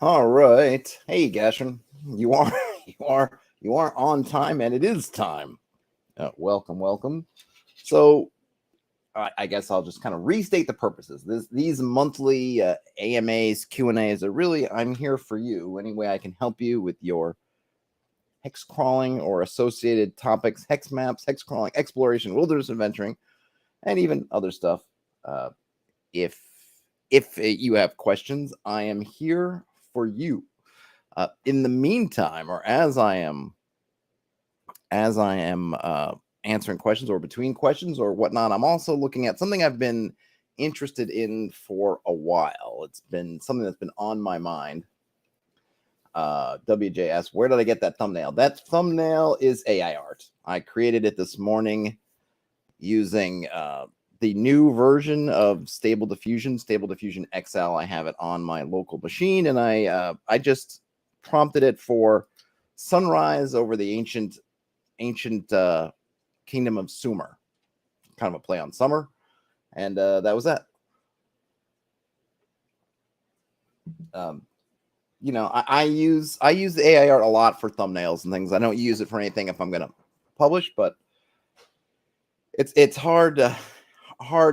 All right. Hey, Gasham. You are you are on time, and it is time. Welcome. So I guess I'll just kind of restate the purposes. These monthly AMAs, Q&As are really, I'm here for you. Any way I can help you with your hex crawling or associated topics, hex maps, hex crawling, exploration, wilderness adventuring, and even other stuff. Uh, if you have questions, I am here for you. In the meantime, or as I am answering questions or between questions or whatnot, I'm also looking at something I've been interested in for a while. It's been something that's been on my mind. WJS, where did I get that thumbnail? That thumbnail is AI art. I created it this morning using the new version of Stable Diffusion XL. I have it on my local machine, and I just prompted it for sunrise over the ancient kingdom of Sumer, kind of a play on summer, and that was that. I use the AI art a lot for thumbnails and things. I don't use it for anything if I'm going to publish, but it's hard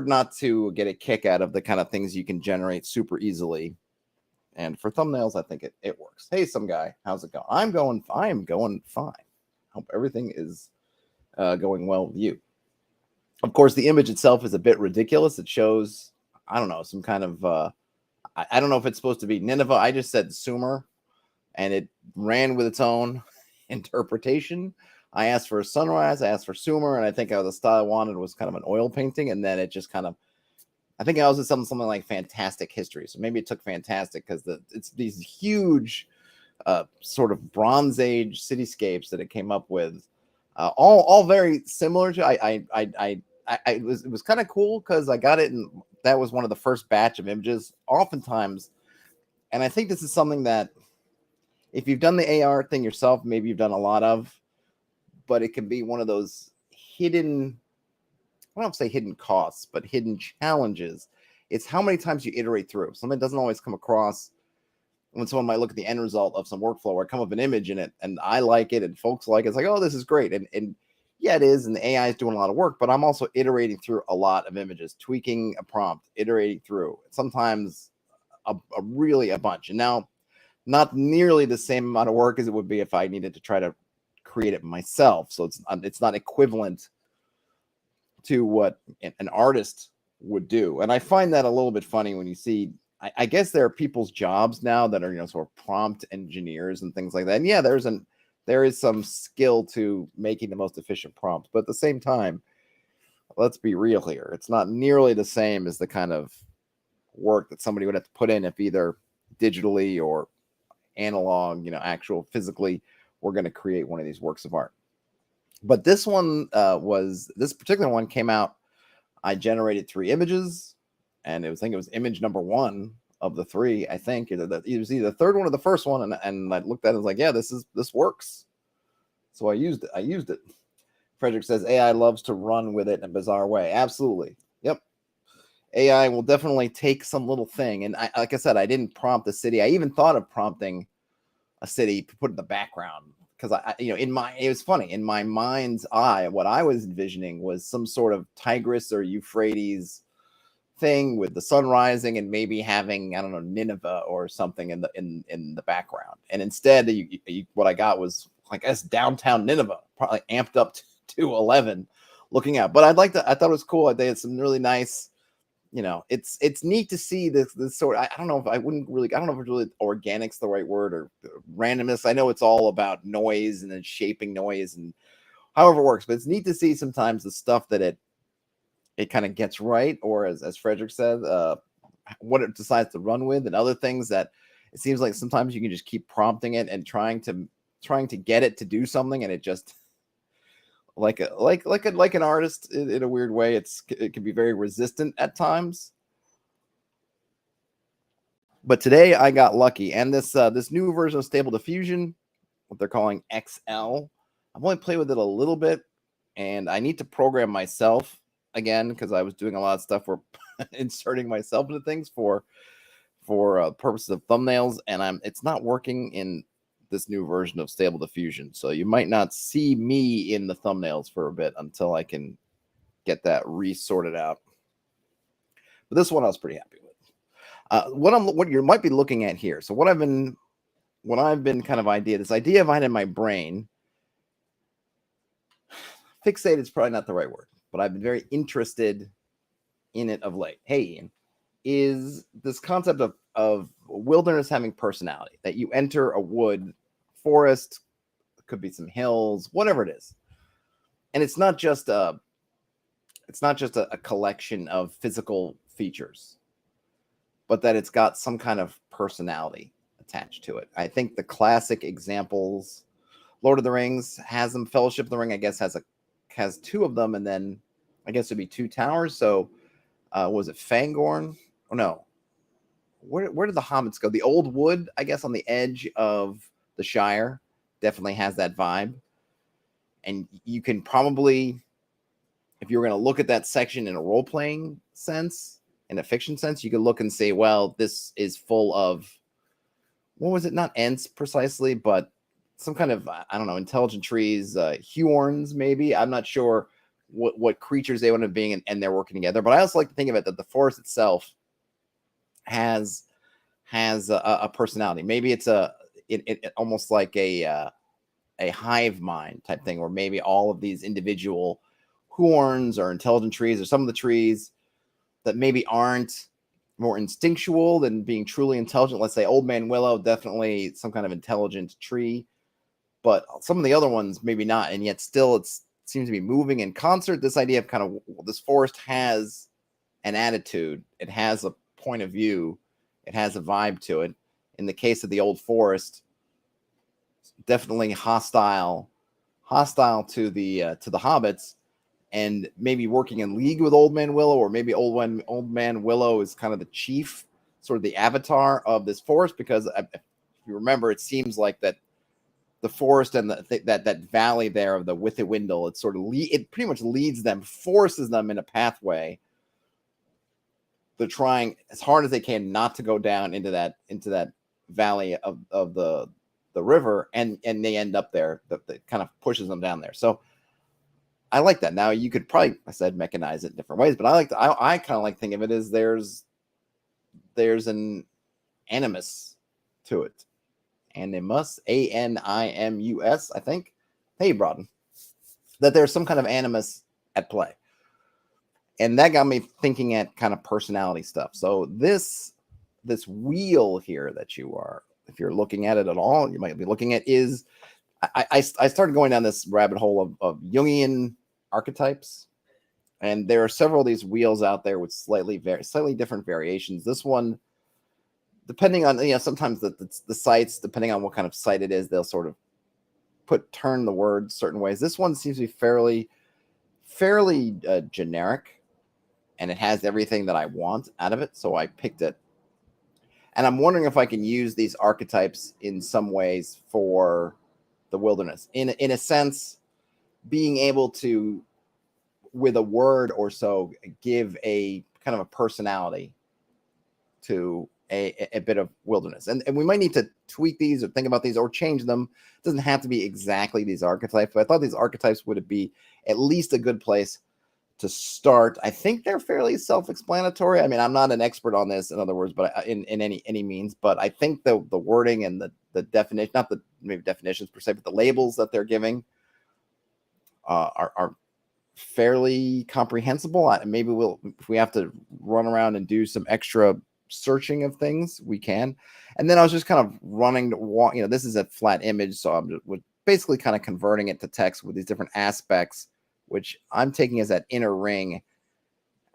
not to get a kick out of the kind of things you can generate super easily. And for thumbnails, I think it works. Hey, some guy, how's it going? I am going fine. Hope everything is going well with you. Of course, the image itself is a bit ridiculous. It shows, I don't know, some kind of, I don't know if it's supposed to be Nineveh. I just said Sumer, and it ran with its own interpretation. I asked for a sunrise, I asked for Sumer, and I think the style I wanted was kind of an oil painting, and then it just kind of, I think I was something like Fantastic History. So maybe it took Fantastic because it's these huge sort of Bronze Age cityscapes that it came up with, all very similar to. It was kind of cool because I got it, and that was one of the first batch of images. Oftentimes, and I think this is something that if you've done the AR thing yourself, maybe you've done a lot of, but it can be one of those hidden, I don't say hidden costs, but hidden challenges. It's how many times you iterate through. Something doesn't always come across when someone might look at the end result of some workflow or come up an image in it, and I like it and folks like it. It's like, oh, this is great. And yeah, it is. And the AI is doing a lot of work, but I'm also iterating through a lot of images, tweaking a prompt, iterating through sometimes really a bunch. And now, not nearly the same amount of work as it would be if I needed to try to create it myself. So it's not equivalent to what an artist would do. And I find that a little bit funny when you see, I guess there are people's jobs now that are, sort of prompt engineers and things like that. And yeah, there is some skill to making the most efficient prompt, but at the same time, let's be real here. It's not nearly the same as the kind of work that somebody would have to put in if either digitally or analog, actual physically, we're going to create one of these works of art. But this particular one came out. I generated 3 images, and I think it was image number 1 of the 3. I think it was either the third one or the first one, and I looked at it and was like, yeah, this works. So I used it. Frederick says AI loves to run with it in a bizarre way. Absolutely. Yep. AI will definitely take some little thing, and like I said, I didn't prompt the city. I even thought of prompting a city to put in the background because it was funny in my mind's eye. What I was envisioning was some sort of Tigris or Euphrates thing with the sun rising and maybe having, I don't know, Nineveh or something in the background. And instead, what I got was like downtown Nineveh, probably amped up to 11, looking out. But I thought it was cool. They had some really nice. It's neat to see this sort. I don't know if it's really organic's the right word or randomness. I know it's all about noise and then shaping noise and however it works, but it's neat to see sometimes the stuff that it kind of gets right, or as Frederick said, what it decides to run with, and other things that it seems like sometimes you can just keep prompting it and trying to get it to do something, and it just like an artist in a weird way. It can be very resistant at times. But today I got lucky, and this new version of Stable Diffusion, what they're calling XL, I've only played with it a little bit, and I need to program myself again because I was doing a lot of stuff for inserting myself into things for for purposes of thumbnails, and it's not working in this new version of Stable Diffusion. So you might not see me in the thumbnails for a bit until I can get that resorted out. But this one I was pretty happy with. What you might be looking at here. So what I've been kind of this idea I've had in my brain. Fixated is probably not the right word, but I've been very interested in it of late. Hey, Ian, is this concept of wilderness having personality, that you enter a wood, forest, could be some hills, whatever it is. And it's not just a collection of physical features, but that it's got some kind of personality attached to it. I think the classic examples, Lord of the Rings has them. Fellowship of the Ring, I guess, has two of them, and then I guess it'd be two towers. So was it Fangorn? Oh no. Where did the hobbits go? The old wood, I guess, on the edge of the Shire definitely has that vibe. And you can probably, if you were going to look at that section in a role-playing sense, in a fiction sense, you could look and say, well, this is full of, what was it? Not Ents precisely, but some kind of, I don't know, intelligent trees, Huorns maybe. I'm not sure what creatures they would have been, and they're working together. But I also like to think of it that the forest itself has a personality. Maybe it's it almost like a hive mind type thing, where maybe all of these individual Huorns or intelligent trees, or some of the trees that maybe aren't more instinctual than being truly intelligent. Let's say Old Man Willow, definitely some kind of intelligent tree, but some of the other ones maybe not, and yet still it seems to be moving in concert. This idea of kind of, this forest has an attitude, it has a point of view, it has a vibe to it. In the case of the old forest, definitely hostile to the hobbits, and maybe working in league with Old Man Willow, or maybe Old Man Willow is kind of the chief, sort of the avatar of this forest, because if you remember, it seems like that the forest and that valley there of the Withywindle, it sort of it pretty much leads them, forces them in a pathway. They're trying as hard as they can not to go down into that valley of the river, and they end up there. That kind of pushes them down there. So I like that. Now you could probably, I said, mechanize it in different ways, but I kind of like thinking of it as there's an animus to it. Animus, Animus, I think. Hey, Brodden. That there's some kind of animus at play. And that got me thinking at kind of personality stuff. So this wheel here that if you're looking at it at all, you might be looking at is, I started going down this rabbit hole of Jungian archetypes. And there are several of these wheels out there with slightly different variations. This one, depending on, sometimes the sites, depending on what kind of site it is, they'll sort of turn the words certain ways. This one seems to be fairly generic, and it has everything that I want out of it, so I picked it. And I'm wondering if I can use these archetypes in some ways for the wilderness. In a sense, being able to, with a word or so, give a kind of a personality to a bit of wilderness. And we might need to tweak these or think about these or change them. It doesn't have to be exactly these archetypes, but I thought these archetypes would be at least a good place to start. I think they're fairly self-explanatory. I mean, I'm not an expert on this, in other words, but in any means, but I think the wording and the definition, not the maybe definitions per se, but the labels that they're giving are fairly comprehensible. Maybe if we have to run around and do some extra searching of things, we can. And then I was just kind of running to walk, this is a flat image, so I'm basically kind of converting it to text with these different aspects, which I'm taking as that inner ring,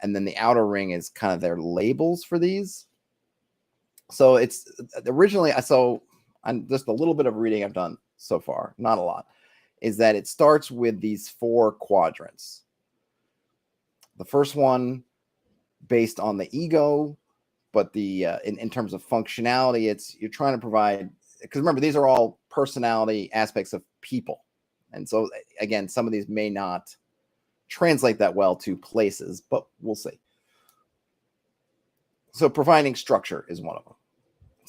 and then the outer ring is kind of their labels for these. So it's originally, I'm just a little bit of reading I've done so far, not a lot, is that it starts with these 4 quadrants. The first one based on the ego, but the in terms of functionality, you're trying to provide, because remember, these are all personality aspects of people. And so again, some of these may not translate that well to places, but we'll see. So providing structure is one of them.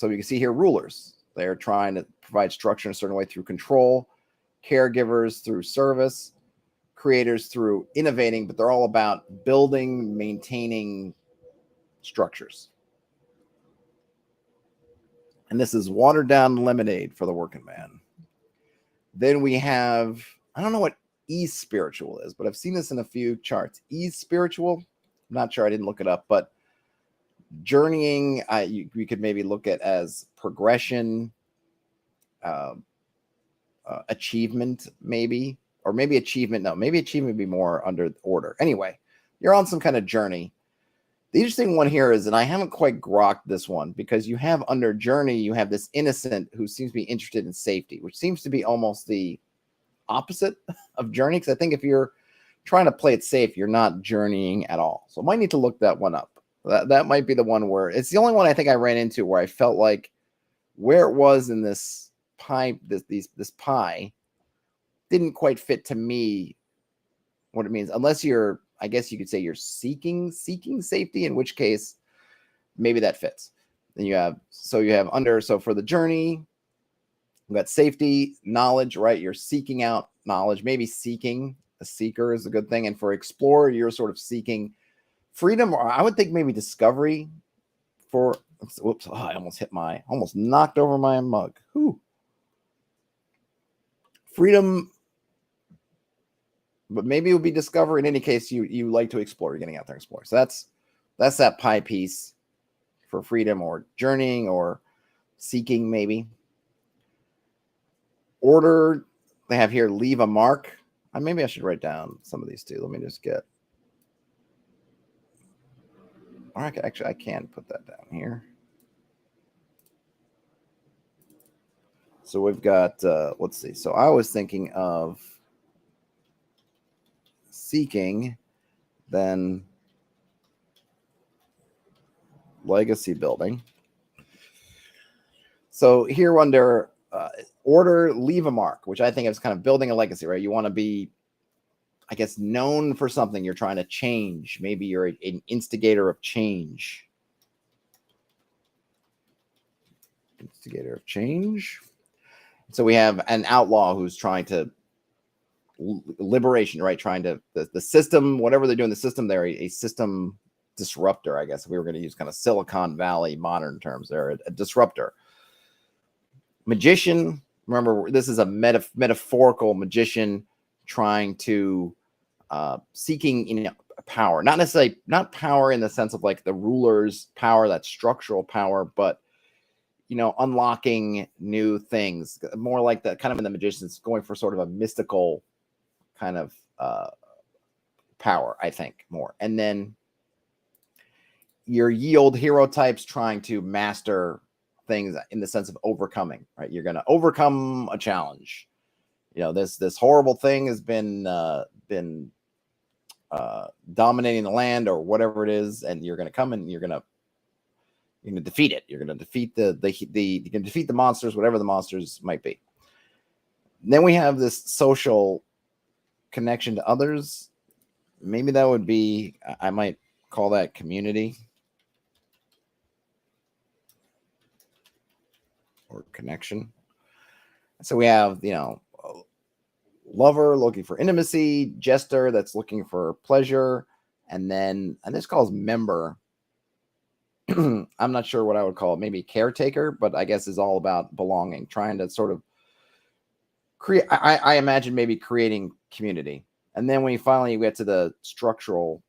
So you can see here rulers. They're trying to provide structure in a certain way through control, caregivers through service, creators through innovating, but they're all about building, maintaining structures. And this is watered down lemonade for the working man. Then we have, I don't know what e-spiritual is, but I've seen this in a few charts. E-spiritual, I'm not sure, I didn't look it up, but journeying, you could maybe look at as progression, achievement, maybe, or maybe achievement. No, maybe achievement would be more under order. Anyway, you're on some kind of journey. The interesting one here is, and I haven't quite grokked this one, because you have under journey, you have this innocent who seems to be interested in safety, which seems to be almost the opposite of journey. Because I think if you're trying to play it safe, you're not journeying at all. So I might need to look that one up. That might be the one where it's the only one I think I ran into where I felt like where it was in this pie, this pie didn't quite fit to me what it means, unless you're, I guess you could say you're seeking safety, in which case maybe that fits. Then you have, so for the journey, we've got safety, knowledge, right? You're seeking out knowledge, maybe seeking, a seeker is a good thing. And for explorer, you're sort of seeking freedom, or I would think maybe discovery. For, whoops, oh, I almost knocked over my mug. Whew. Freedom, but maybe it would be discovery. In any case, you like to explore. You're getting out there and explore. So that's that pie piece for freedom or journeying or seeking, maybe. Order, they have here leave a mark. Maybe I should write down some of these too. Let me just get. All right, actually, I can put that down here. So we've got, let's see. So I was thinking of seeking, then legacy building. So here under order, leave a mark, which I think is kind of building a legacy, right? You want to be, I guess, known for something you're trying to change. Maybe you're an instigator of change. Instigator of change. So we have an outlaw who's trying to liberation, right? Trying to the system, whatever they're doing, the system, they're a system disruptor, I guess. If we were going to use kind of Silicon Valley modern terms, they're a disruptor. Magician, remember, this is a metaphorical magician trying to seeking power, not necessarily, not power in the sense of like the ruler's power, that structural power, but unlocking new things, more like that kind of in the magicians, going for sort of a mystical kind of power, I think, more. And then your yield hero types trying to master things in the sense of overcoming, right? You're going to overcome a challenge. This horrible thing has been dominating the land or whatever it is, and you're going to come and you're going to defeat it. You're going to defeat you can defeat the monsters, whatever the monsters might be. And then we have this social connection to others. Maybe that would be, I might call that community or connection. So we have, lover looking for intimacy, jester that's looking for pleasure, and this calls member. I'm not sure what I would call it, maybe caretaker, but I guess is all about belonging, trying to sort of create, I imagine maybe creating community. And then when you finally get to the structural,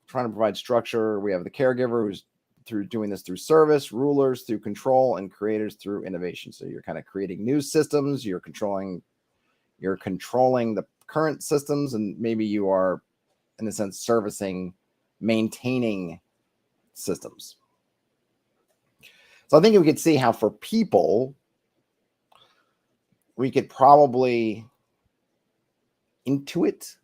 trying to provide structure, we have the caregiver who's doing this through service, rulers through control, and creators through innovation. So you're kind of creating new systems, you're controlling the current systems, and maybe you are, in a sense, servicing, maintaining systems. So I think we could see how for people, we could probably intuit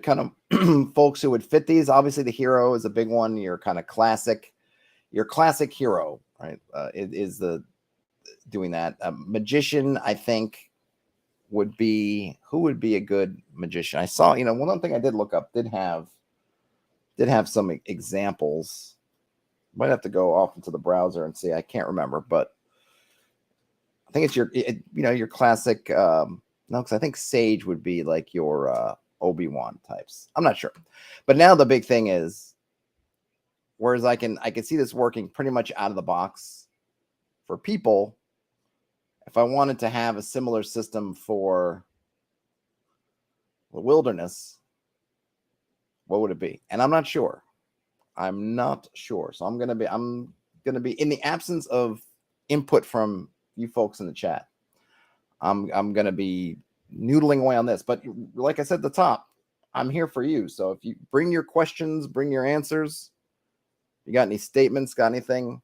kind of folks who would fit these. Obviously, the hero is a big one. Your kind of classic hero, right? Is the doing that. Magician, I think, who would be a good magician. I saw, one thing I did look up did have some examples Might have to go off into the browser and see. I can't remember, but I think it's your classic. No, because I think Sage would be like your Obi-Wan types. I'm not sure, but now the big thing is, whereas I can see this working pretty much out of the box for people. If I wanted to have a similar system for the wilderness, what would it be? And I'm not sure. I'm not sure. So I'm gonna be in the absence of input from you folks in the chat. I'm gonna be noodling away on this. But like I said at the top, I'm here for you. So if you bring your questions, bring your answers. You got any statements? Got anything?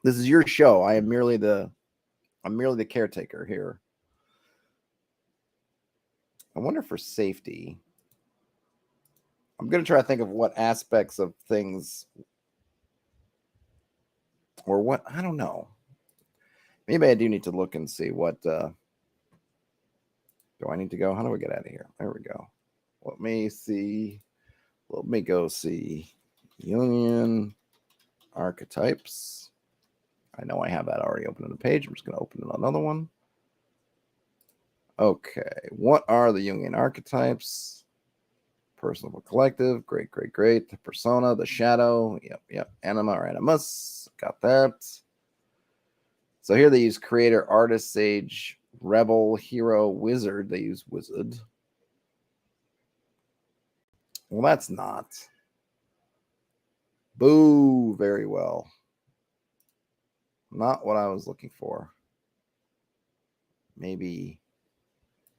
This is your show. I'm merely the caretaker here. I wonder for safety. I'm going to try to think of what aspects of things or what, I don't know. Maybe I do need to look and see what, do I need to go? How do we get out of here? There we go. Let me see. Let me go see Jungian archetypes. I know I have that already open on the page. I'm just going to open another one. Okay. What are the Jungian archetypes? Personal collective. Great. The persona, the shadow. Yep. Anima or animus. Got that. So here they use creator, artist, sage, rebel, hero, wizard. They use wizard. Well, that's not. Boo. Very well. Not what I was looking for. Maybe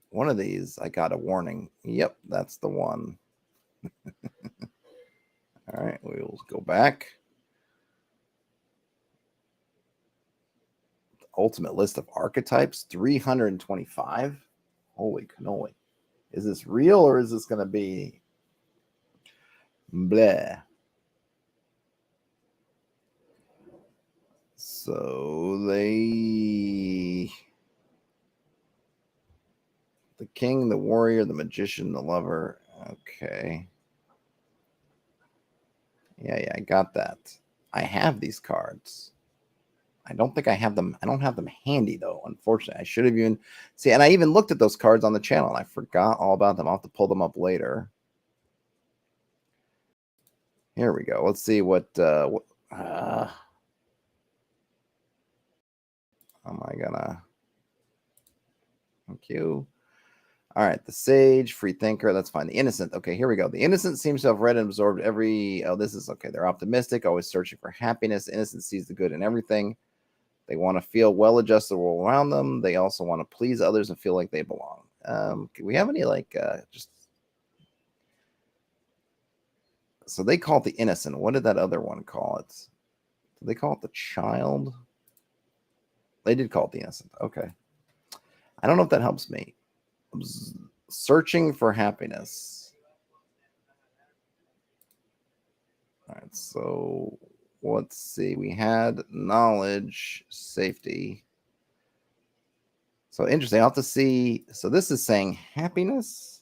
one of these, I got a warning. Yep, that's the one. All right, we'll go back. The ultimate list of archetypes, 325. Holy cannoli. Is this real or is this going to be bleh? So the king, the warrior, the magician, the lover. Okay. Yeah, I got that. I have these cards. I don't think I have them. I don't have them handy though, unfortunately. I should have even see, and I even looked at those cards on the channel and I forgot all about them. I'll have to pull them up later. Here we go. Let's see what am I gonna? Thank you. All right, the sage, free thinker, that's fine. The innocent, okay, here we go. The innocent seems to have read and absorbed every, this is okay. They're optimistic, always searching for happiness. Innocent sees the good in everything. They want to feel well-adjusted all around them. They also want to please others and feel like they belong. Do we have any, just... So they call it the innocent. What did that other one call it? Did they call it the child? They did call it the innocent. Okay. I don't know if that helps me. Searching for happiness. All right, so let's see. We had knowledge, safety. So interesting. I'll have to see. So this is saying happiness.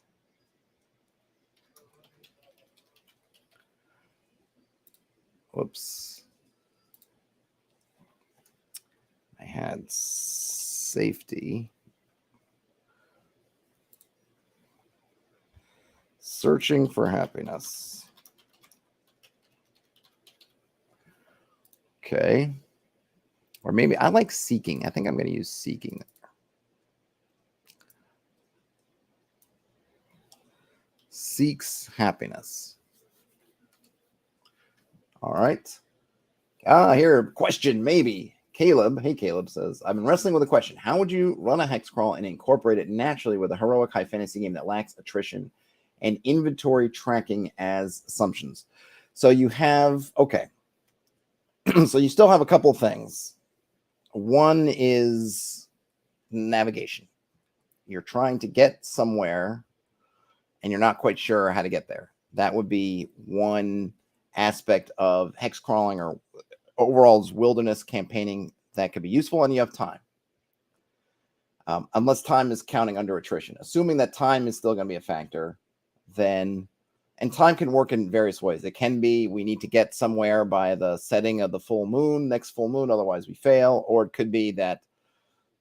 Whoops. I had safety. Searching for happiness. Okay. Or maybe I like seeking. I think I'm going to use seeking. Seeks happiness. All right. Here, question, maybe. Caleb, hey, Caleb says, I've been wrestling with a question. How would you run a hex crawl and incorporate it naturally with a heroic high fantasy game that lacks attrition and inventory tracking as assumptions? So you have, okay. So you still have a couple of things. One is navigation. You're trying to get somewhere and you're not quite sure how to get there. That would be one aspect of hex crawling or overall wilderness campaigning that could be useful, and you have time. Unless time is counting under attrition. Assuming that time is still going to be a factor, then And time can work in various ways. It can be we need to get somewhere by the setting of the full moon, next full moon, otherwise we fail. Or it could be that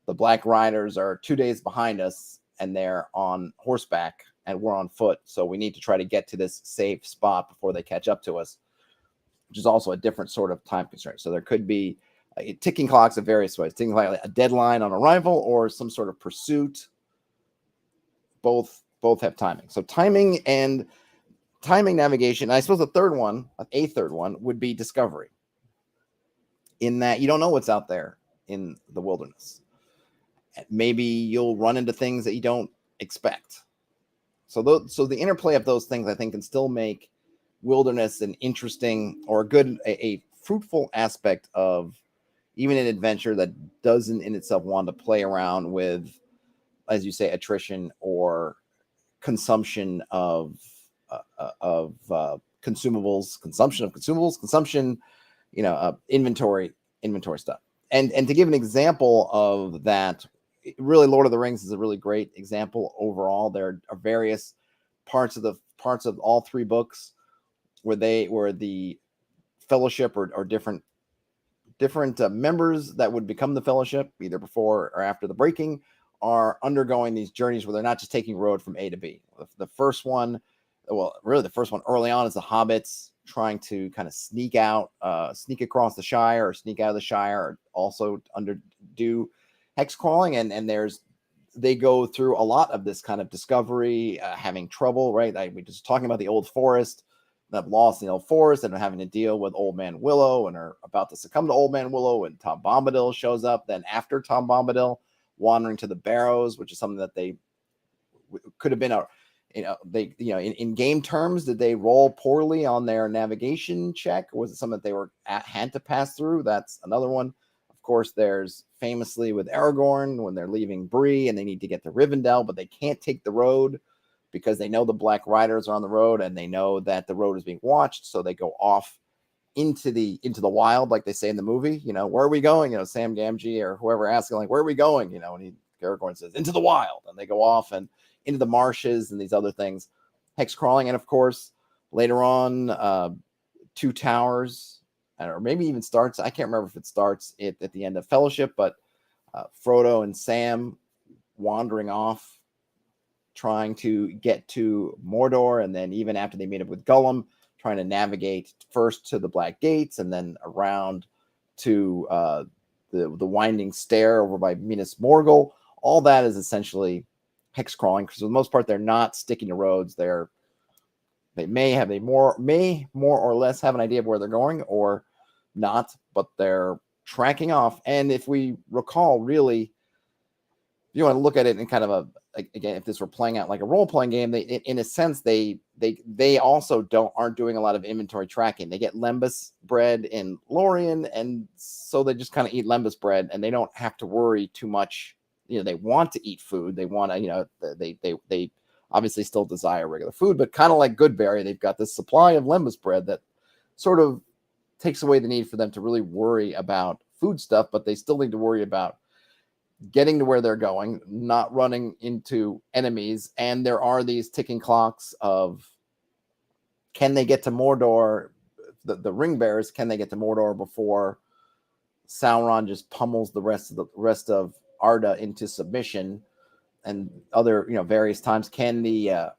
the Black Riders are 2 days behind us and they're on horseback and we're on foot. So we need to try to get to this safe spot before they catch up to us, which is also a different sort of time constraint. So there could be ticking clocks of various ways, ticking like a deadline on arrival or some sort of pursuit. Both have timing. So timing navigation. I suppose a third one would be discovery, in that you don't know what's out there in the wilderness. Maybe you'll run into things that you don't expect. So the interplay of those things, I think, can still make wilderness an interesting or a fruitful aspect of even an adventure that doesn't in itself want to play around with, as you say, attrition or consumption of consumables, inventory stuff. And to give an example of that, really, Lord of the Rings is a really great example overall. There are various parts of all three books where the Fellowship or different members that would become the Fellowship either before or after the breaking are undergoing these journeys where they're not just taking road from A to B. The first one early on is the hobbits trying to kind of sneak across the Shire or sneak out of the Shire, or also do hexcrawling, and they go through a lot of this kind of discovery, having trouble, right? We just talking about the old forest, that lost in the old forest, and having to deal with Old Man Willow, and are about to succumb to Old Man Willow, and Tom Bombadil shows up. Then after Tom Bombadil, wandering to the Barrows, which is something that they could have been in game terms, did they roll poorly on their navigation check? Or was it something that they had to pass through? That's another one. Of course, there's famously with Aragorn when they're leaving Bree and they need to get to Rivendell, but they can't take the road because they know the Black Riders are on the road and they know that the road is being watched. So they go off into the wild, like they say in the movie. Where are we going? Sam Gamgee or whoever asking, like, where are we going? And Aragorn says, into the wild, and they go off and into the marshes and these other things. Hexcrawling, and of course later on, Two Towers, or maybe even starts. I can't remember if it starts at the end of Fellowship, but Frodo and Sam wandering off, trying to get to Mordor, and then even after they meet up with Gollum, trying to navigate first to the Black Gates and then around to the winding stair over by Minas Morgul. All that is essentially hexcrawling, because for the most part they're not sticking to roads. They may more or less have an idea of where they're going or not, but they're tracking off. And if we recall, really, if you want to look at it in kind of again, if this were playing out like a role-playing game, in a sense they also aren't doing a lot of inventory tracking. They get Lembas bread in Lorien, and so they just kind of eat Lembas bread, and they don't have to worry too much. They want to eat food. They want to, they obviously still desire regular food, but kind of like Goodberry, they've got this supply of Lembas bread that sort of takes away the need for them to really worry about food stuff, but they still need to worry about getting to where they're going, not running into enemies. And there are these ticking clocks of, can they get to Mordor? The ring bearers, can they get to Mordor before Sauron just pummels the rest of Arda into submission? And other, various times, can Aragorn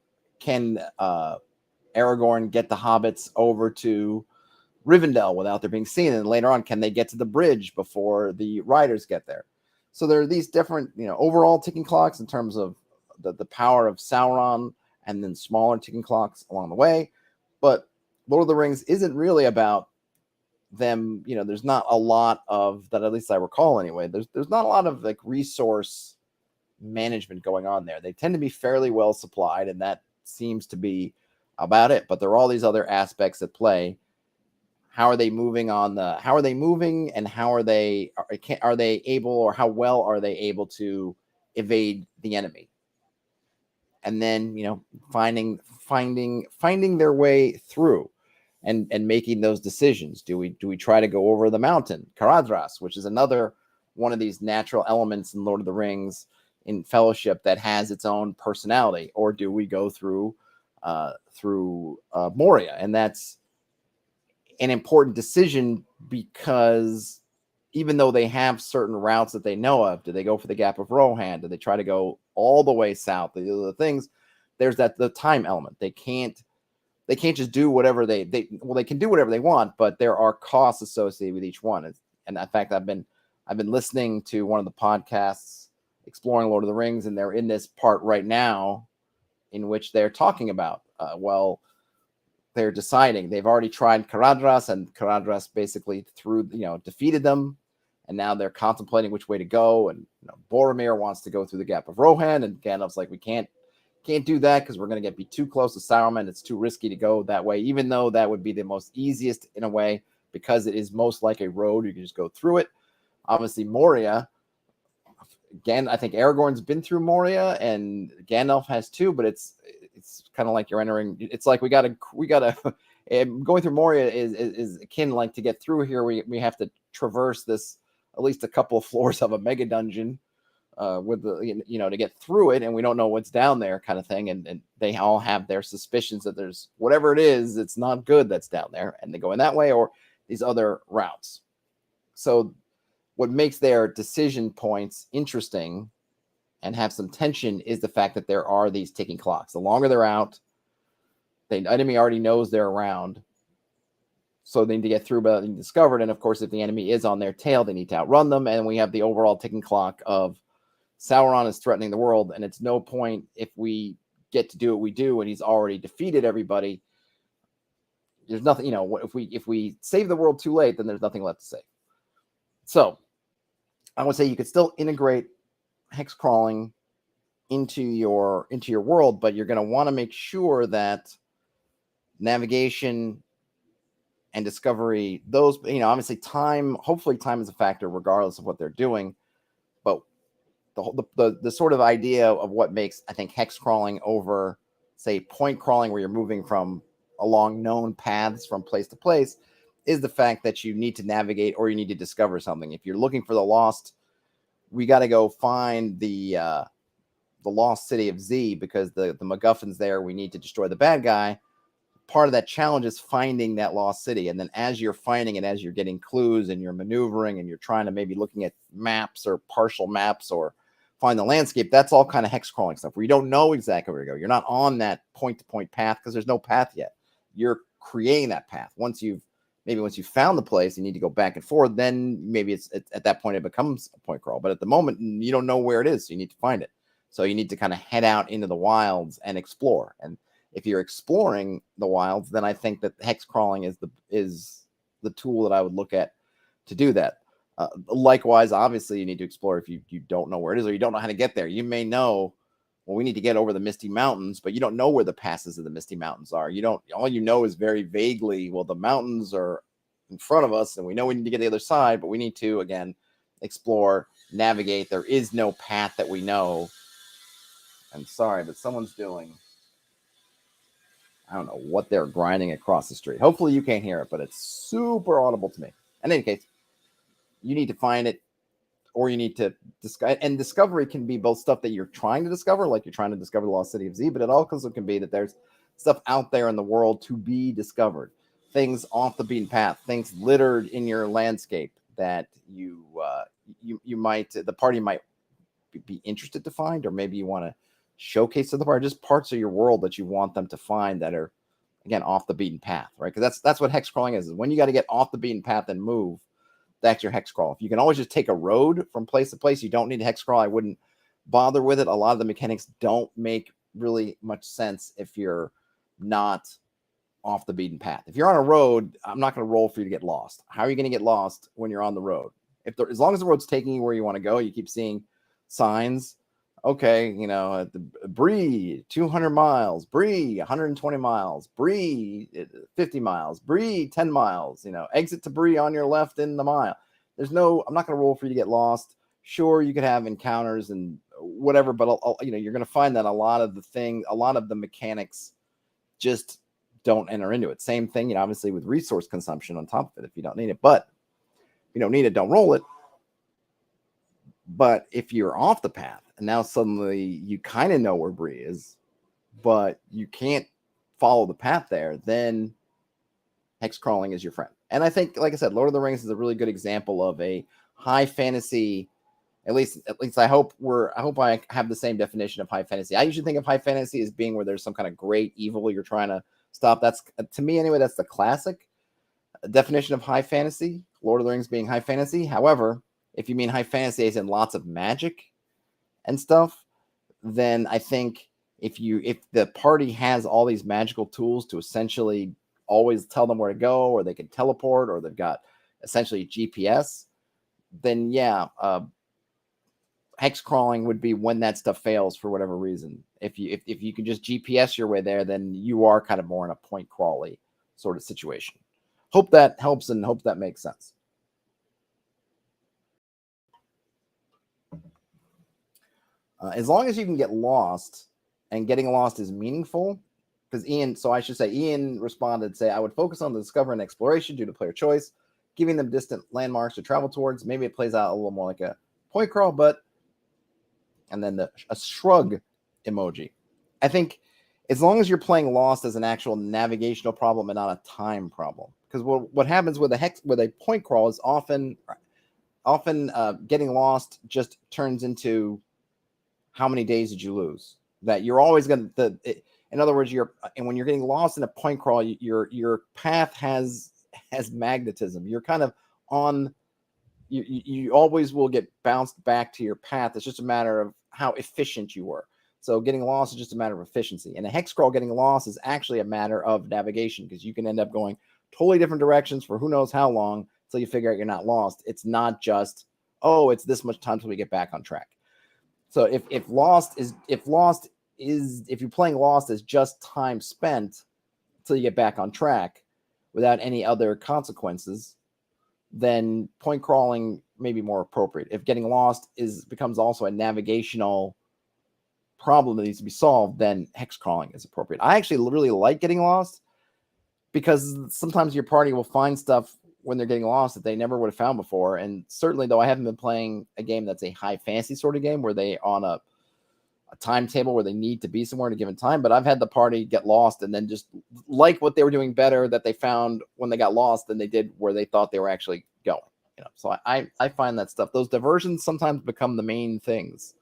get the hobbits over to Rivendell without there being seen? And later on, can they get to the bridge before the riders get there? So there are these different, overall ticking clocks in terms of the power of Sauron, and then smaller ticking clocks along the way. But Lord of the Rings isn't really about them. There's not a lot of that, at least I recall anyway. There's not a lot of like resource management going on there. They tend to be fairly well supplied, and that seems to be about it. But there are all these other aspects at play. How are they moving and how are they able, or how well are they able to evade the enemy? And then, finding their way through and making those decisions. Do we try to go over the mountain, Caradhras, which is another one of these natural elements in Lord of the Rings in Fellowship that has its own personality, or do we go through through Moria, and that's an important decision because even though they have certain routes that they know of, do they go for the Gap of Rohan? Do they try to go all the way south? The things, there's the time element. They can't just do whatever they can do whatever they want, but there are costs associated with each one. And in fact, I've been listening to one of the podcasts exploring Lord of the Rings, and they're in this part right now in which they're talking about they're deciding. They've already tried Caradhras, and Caradhras basically defeated them, and now they're contemplating which way to go. And Boromir wants to go through the Gap of Rohan, and Gandalf's like, we can't do that because we're going to be too close to Sauron. It's too risky to go that way, even though that would be the most easiest in a way, because it is most like a road. You can just go through it. Obviously, Moria, again, I think Aragorn's been through Moria, and Gandalf has too, but it's kind of like you're entering. It's like we gotta going through Moria is akin, like, to get through here. We have to traverse this at least a couple of floors of a mega dungeon with to get through it, and we don't know what's down there, kind of thing. And they all have their suspicions that there's whatever it is, it's not good that's down there, and they go in that way or these other routes. So what makes their decision points interesting and have some tension is the fact that there are these ticking clocks. The longer they're out, the enemy already knows they're around, so they need to get through without being discovered. And of course, if the enemy is on their tail, they need to outrun them. And we have the overall ticking clock of Sauron is threatening the world, and it's no point if we get to do what we do and he's already defeated everybody. There's nothing, if we save the world too late, then there's nothing left to save. So I would say you could still integrate hexcrawling into your world, but you're going to want to make sure that navigation and discovery, those, obviously hopefully time is a factor regardless of what they're doing. But the sort of idea of what makes, I think, hexcrawling over, say, point crawling, where you're moving from along known paths from place to place, is the fact that you need to navigate or you need to discover something. If you're looking for the lost, we got to go find the lost city of Z because the MacGuffin's there. We need to destroy the bad guy. Part of that challenge is finding that lost city. And then as you're finding it, as you're getting clues and you're maneuvering and you're trying to maybe looking at maps or partial maps or find the landscape, that's all kind of hex crawling stuff where you don't know exactly where to go. You're not on that point-to-point path because there's no path yet. You're creating that path. Once you've found the place, you need to go back and forth. Then maybe it's at that point it becomes a point crawl. But at the moment, you don't know where it is, so you need to find it. So you need to kind of head out into the wilds and explore. And if you're exploring the wilds, then I think that hex crawling is the tool that I would look at to do that. Likewise, obviously, you need to explore if you don't know where it is or you don't know how to get there. You may know, well, we need to get over the Misty Mountains, but you don't know where the passes of the Misty Mountains are. All you know is very vaguely, well, the mountains are in front of us and we know we need to get to the other side, but we need to, again, explore, navigate. There is no path that we know. I'm sorry, but someone's doing, I don't know what they're grinding across the street. Hopefully you can't hear it, but it's super audible to me. In any case, you need to find it, or you need to discover. And discovery can be both stuff that you're trying to discover, like you're trying to discover the lost city of Z, but it also can be that there's stuff out there in the world to be discovered, things off the beaten path, things littered in your landscape that you might, the party might be interested to find, or maybe you want to showcase to the party, just parts of your world that you want them to find that are, again, off the beaten path, right? Because that's what hex crawling is when you got to get off the beaten path and move. That's your hex crawl. If you can always just take a road from place to place, you don't need a hex crawl. I wouldn't bother with it. A lot of the mechanics don't make really much sense if you're not off the beaten path. If you're on a road, I'm not going to roll for you to get lost. How are you going to get lost when you're on the road? As long as the road's taking you where you want to go, you keep seeing signs. Okay, Bree, 200 miles, Bree, 120 miles, Bree, 50 miles, Bree, 10 miles, exit to Bree on your left in the mile. I'm not going to roll for you to get lost. Sure, you could have encounters and whatever, but you're going to find that a lot of the mechanics just don't enter into it. Same thing, obviously with resource consumption on top of it if you don't need it, but if you don't need it, don't roll it. But if you're off the path and now suddenly you kind of know where Bree is, but you can't follow the path there, then hexcrawling is your friend. And I think, like I said, Lord of the Rings is a really good example of a high fantasy. At least I hope I have the same definition of high fantasy. I usually think of high fantasy as being where there's some kind of great evil you're trying to stop. That's, to me anyway, that's the classic definition of high fantasy. Lord of the Rings being high fantasy. However, if you mean high fantasy as in lots of magic and stuff, then I think if the party has all these magical tools to essentially always tell them where to go, or they can teleport, or they've got essentially GPS, then yeah, hexcrawling would be when that stuff fails for whatever reason. If you can just GPS your way there, then you are kind of more in a point crawly sort of situation. Hope that helps and hope that makes sense. As long as you can get lost, and getting lost is meaningful, because Ian responded, say, I would focus on the discovery and exploration due to player choice, giving them distant landmarks to travel towards. Maybe it plays out a little more like a point crawl, but, and then a shrug emoji. I think as long as you're playing Lost as an actual navigational problem and not a time problem, because what happens with a point crawl is often getting lost just turns into how many days did you lose? That you're always going to, in other words, when you're getting lost in a point crawl, your path has magnetism. You're kind of on, you always will get bounced back to your path. It's just a matter of how efficient you were. So getting lost is just a matter of efficiency. And a hex crawl, getting lost is actually a matter of navigation, because you can end up going totally different directions for who knows how long until you figure out you're not lost. It's not just, oh, it's this much time till we get back on track. So if you're playing Lost as just time spent until you get back on track without any other consequences, then point crawling may be more appropriate. If getting lost becomes also a navigational problem that needs to be solved, then hex crawling is appropriate. I actually really like getting lost, because sometimes your party will find stuff when they're getting lost that they never would have found before. And certainly, though I haven't been playing a game that's a high fantasy sort of game where they on a timetable where they need to be somewhere at a given time, but I've had the party get lost and then just like what they were doing better that they found when they got lost than they did where they thought they were actually going. So I find that stuff, those diversions sometimes become the main things,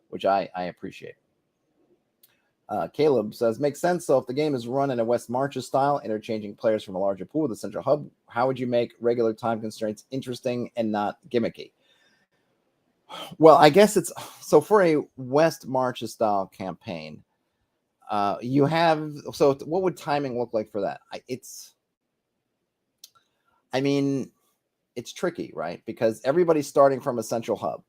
which I appreciate. Caleb says, makes sense. So if the game is run in a West Marches style, interchanging players from a larger pool with a central hub, how would you make regular time constraints interesting and not gimmicky? Well, I guess it's so for a West Marches style campaign. You have, so what would timing look like for that? It's tricky, right? Because everybody's starting from a central hub.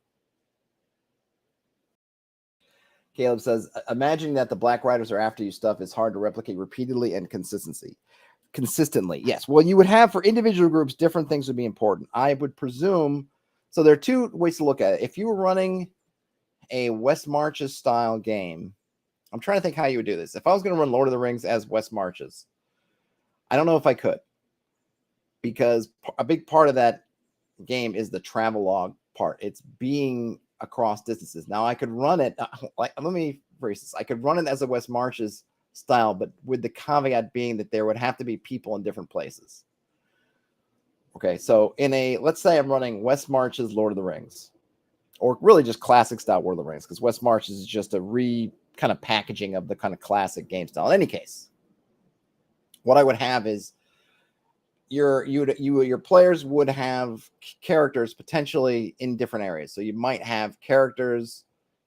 Caleb says, imagining that the Black Riders are after you stuff is hard to replicate repeatedly and consistently. Yes. Well, you would have for individual groups, different things would be important. I would presume. So there are two ways to look at it. If you were running a West Marches style game, I'm trying to think how you would do this. If I was going to run Lord of the Rings as West Marches, I don't know if I could, because a big part of that game is the travelogue part. It's being across distances. Now I could run it let me phrase this. I could run it as a West Marches style, but with the caveat being that there would have to be people in different places. Okay, so let's say I'm running West Marches Lord of the Rings, or really just classic style Lord of the Rings, because West Marches is just a kind of packaging of the kind of classic game style. In any case, what I would have is your players would have characters potentially in different areas. So you might have characters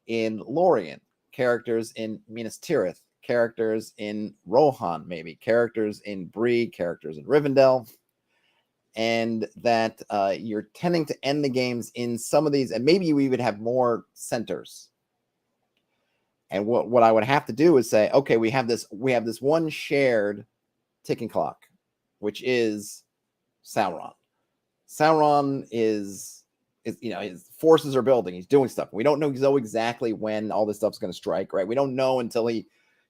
in Lorien, characters in Minas Tirith, characters in Rohan, maybe characters in Bree, characters in Rivendell, and that you're tending to end the games in some of these, and maybe you even have more centers. And what I would have to do is say, okay, we have this one shared ticking clock, which is Sauron. Sauron is his forces are building. He's doing stuff. We don't know exactly when all this stuff's going to strike, right? We don't know until he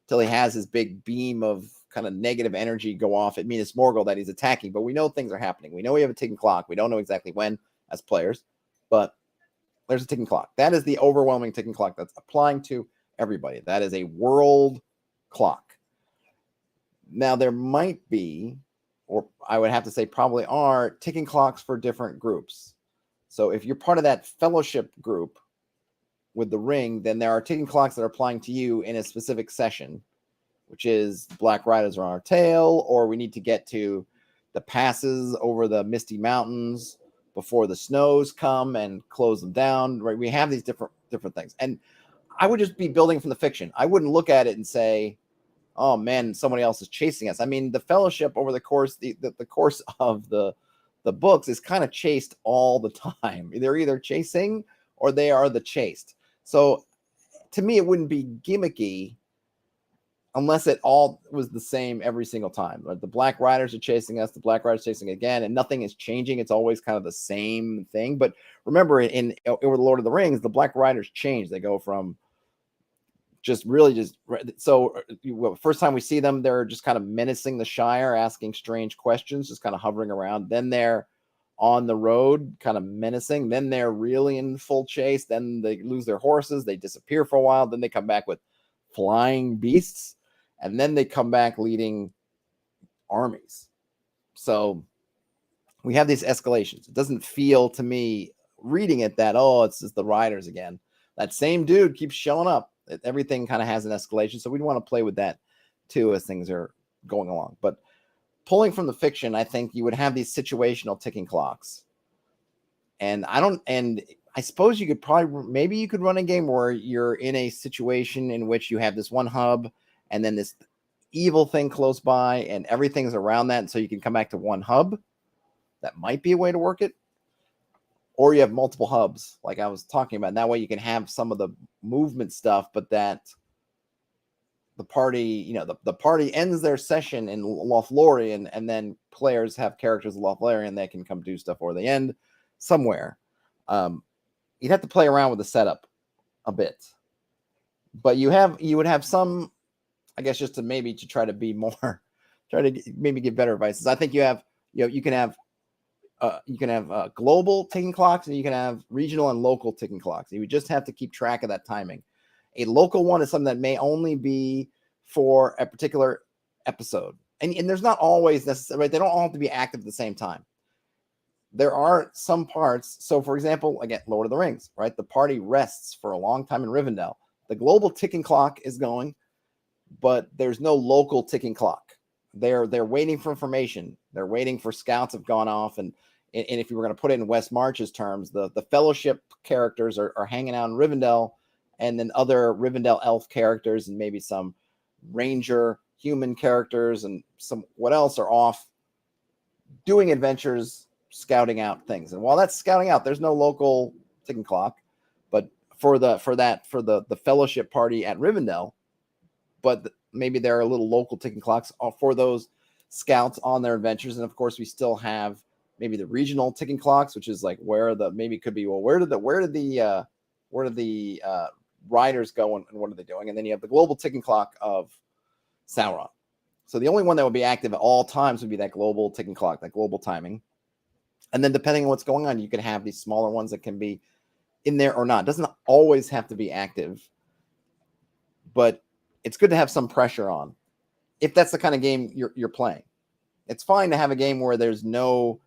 has his big beam of kind of negative energy go off at Minas Morgul that he's attacking. But we know things are happening. We know we have a ticking clock. We don't know exactly when as players, but there's a ticking clock. That is the overwhelming ticking clock that's applying to everybody. That is a world clock. Now there might be, or I would have to say probably are, ticking clocks for different groups. So if you're part of that fellowship group with the ring, then there are ticking clocks that are applying to you in a specific session, which is Black Riders are on our tail, or we need to get to the passes over the Misty Mountains before the snows come and close them down. Right? We have these different things, and I would just be building from the fiction. I wouldn't look at it and say, "Oh man, somebody else is chasing us." I mean, the Fellowship over the course the course of the books is kind of chased all the time. They're either chasing or they are the chased. So to me, it wouldn't be gimmicky unless it all was the same every single time. Right? The Black Riders are chasing us, the Black Riders chasing again, and nothing is changing. It's always kind of the same thing. But remember, in over the Lord of the Rings, the Black Riders change. They go from just so first time we see them, they're just kind of menacing the Shire, asking strange questions, just kind of hovering around. Then they're on the road, kind of menacing. Then they're really in full chase. Then they lose their horses. They disappear for a while. Then they come back with flying beasts. And then they come back leading armies. So we have these escalations. It doesn't feel to me, reading it, that, oh, it's just the riders again. That same dude keeps showing up. Everything kind of has an escalation. So we'd want to play with that too as things are going along. But pulling from the fiction, I think you would have these situational ticking clocks. And I suppose you could maybe you could run a game where you're in a situation in which you have this one hub and then this evil thing close by and everything's around that. And so you can come back to one hub. That might be a way to work it. Or you have multiple hubs, like I was talking about. And that way you can have some of the movement stuff, but that the party, the party ends their session in Lothlorien, and then players have characters in Lothlorien, they can come do stuff, or they end somewhere. You'd have to play around with the setup a bit. But you would have some, I guess, just to try to be more, try to maybe give better advice. I think you can have global ticking clocks, and you can have regional and local ticking clocks. You would just have to keep track of that timing. A local one is something that may only be for a particular episode. And there's not always necessarily, right? They don't all have to be active at the same time. There are some parts. So, for example, again, Lord of the Rings, right? The party rests for a long time in Rivendell. The global ticking clock is going, but there's no local ticking clock. They're waiting for information. They're waiting for scouts have gone off. And if you were going to put it in West March's terms, the Fellowship characters are hanging out in Rivendell, and then other Rivendell elf characters and maybe some ranger human characters and some what else are off doing adventures, scouting out things. And while that's scouting out, there's no local ticking clock, but for the Fellowship party at Rivendell, but maybe there are little local ticking clocks for those scouts on their adventures. And of course, we still have maybe the regional ticking clocks, which is like where did the riders go and what are they doing? And then you have the global ticking clock of Sauron. So the only one that would be active at all times would be that global ticking clock, that global timing. And then depending on what's going on, you can have these smaller ones that can be in there or not. It doesn't always have to be active, but it's good to have some pressure on if that's the kind of game you're playing. It's fine to have a game where there's no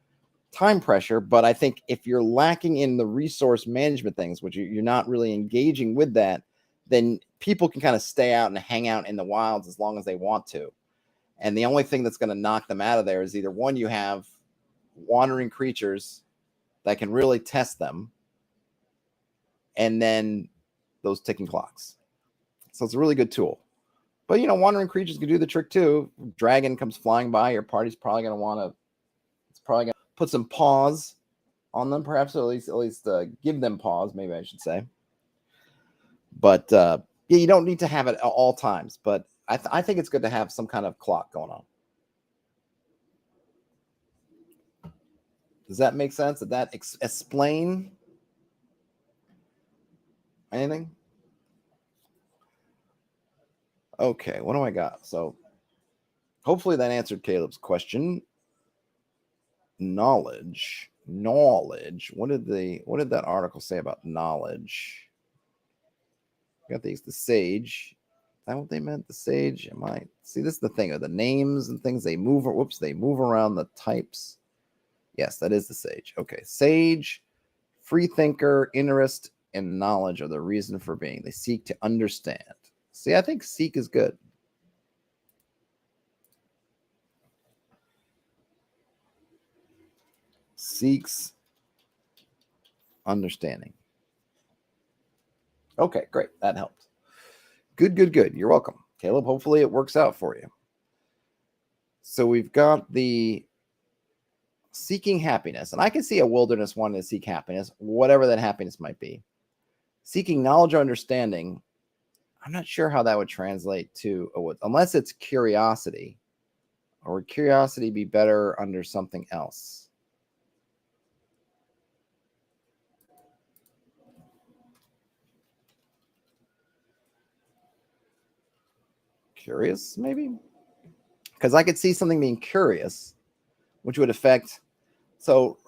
time pressure, but I think if you're lacking in the resource management things, which you're not really engaging with that, then people can kind of stay out and hang out in the wilds as long as they want to. And the only thing that's going to knock them out of there is either one, you have wandering creatures that can really test them, and then those ticking clocks. So it's a really good tool. But, wandering creatures can do the trick too. Dragon comes flying by, your party's probably going to put some pause on them, perhaps, or at least give them pause, maybe I should say. But you don't need to have it at all times. But I think it's good to have some kind of clock going on. Does that make sense? Did that explain anything? Okay, what do I got? So hopefully that answered Caleb's question. Knowledge. What did that article say about knowledge? Got the sage that what they meant? The sage? Am I? See, this is the thing. Are the names and things they move? Whoops, they move around the types. Yes, that is the sage. Okay, sage, free thinker, interest, and knowledge are the reason for being. They seek to understand. See, I think seek is good. Seeks understanding. Okay, great. That helped. Good, good, good. You're welcome, Caleb. Hopefully it works out for you. So we've got the seeking happiness, and I can see a wilderness wanting to seek happiness, whatever that happiness might be. Seeking knowledge or understanding, I'm not sure how that would translate to unless it's curiosity, or would curiosity be better under something else? Curious, maybe? Because I could see something being curious, which would affect. So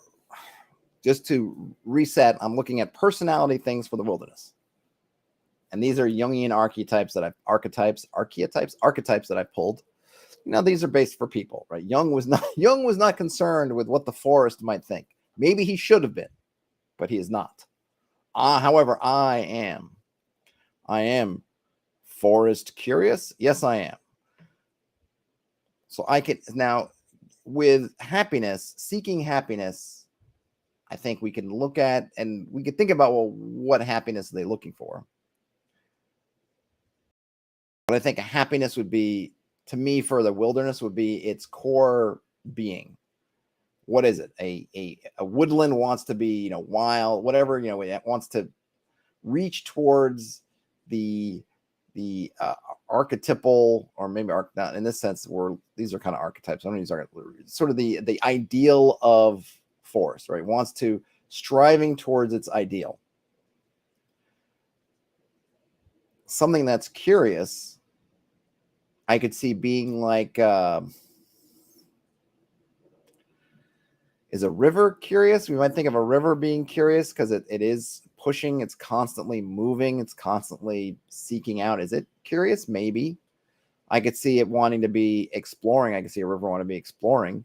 just to reset, I'm looking at personality things for the wilderness. And these are Jungian archetypes that I've pulled. Now these are based for people, right? Jung was not concerned with what the forest might think. Maybe he should have been, but he is not. However, I am forest curious. Yes, I am. So I can now, with happiness, seeking happiness, I think we can look at and we can think about, well, what happiness are they looking for? But I think a happiness would be, to me, for the wilderness, would be its core being. What is it? A woodland wants to be, wild, whatever, it wants to reach towards the archetypal, or maybe not in this sense, where these are kind of archetypes. I don't use sort of the ideal of forest, right? Wants to striving towards its ideal. Something that's curious, I could see being like, is a river curious? We might think of a river being curious because it is pushing, it's constantly moving, it's constantly seeking out. Is it curious? Maybe. I could see it wanting to be exploring. I could see a river want to be exploring.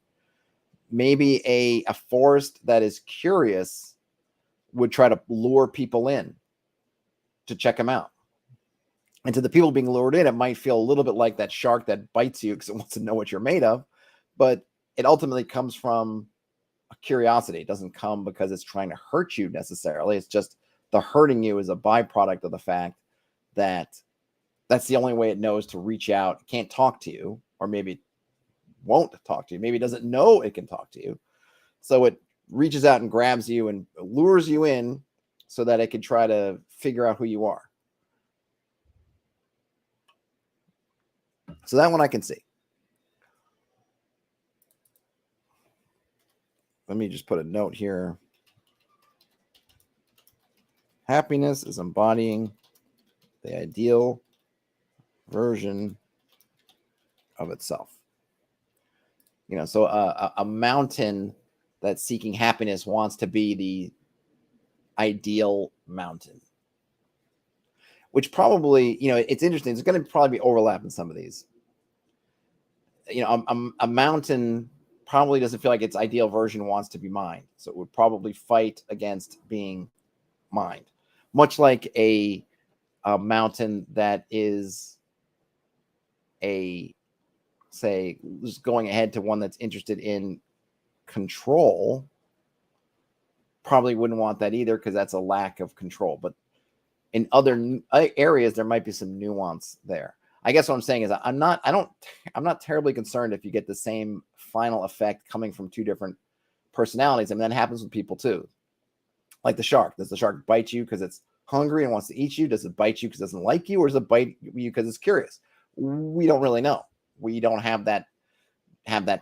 Maybe a forest that is curious would try to lure people in to check them out. And to the people being lured in, it might feel a little bit like that shark that bites you because it wants to know what you're made of. But it ultimately comes from a curiosity. It doesn't come because it's trying to hurt you necessarily. It's just the hurting you is a byproduct of the fact that that's the only way it knows to reach out. It can't talk to you, or maybe it won't talk to you. Maybe it doesn't know it can talk to you. So it reaches out and grabs you and lures you in so that it can try to figure out who you are. So that one I can see. Let me just put a note here. Happiness is embodying the ideal version of itself. So a mountain that's seeking happiness wants to be the ideal mountain. Which probably, it's interesting. There's going to probably be overlap in some of these. A mountain probably doesn't feel like its ideal version wants to be mined. So it would probably fight against being mined. Much like a mountain that is say, just going ahead to one that's interested in control, probably wouldn't want that either because that's a lack of control. But in other areas, there might be some nuance there. I guess what I'm saying is I'm not terribly concerned if you get the same final effect coming from two different personalities. I mean, that happens with people too. Like the shark. Does the shark bite you because it's hungry and wants to eat you? Does it bite you because it doesn't like you? Or does it bite you because it's curious? We don't really know. We don't have that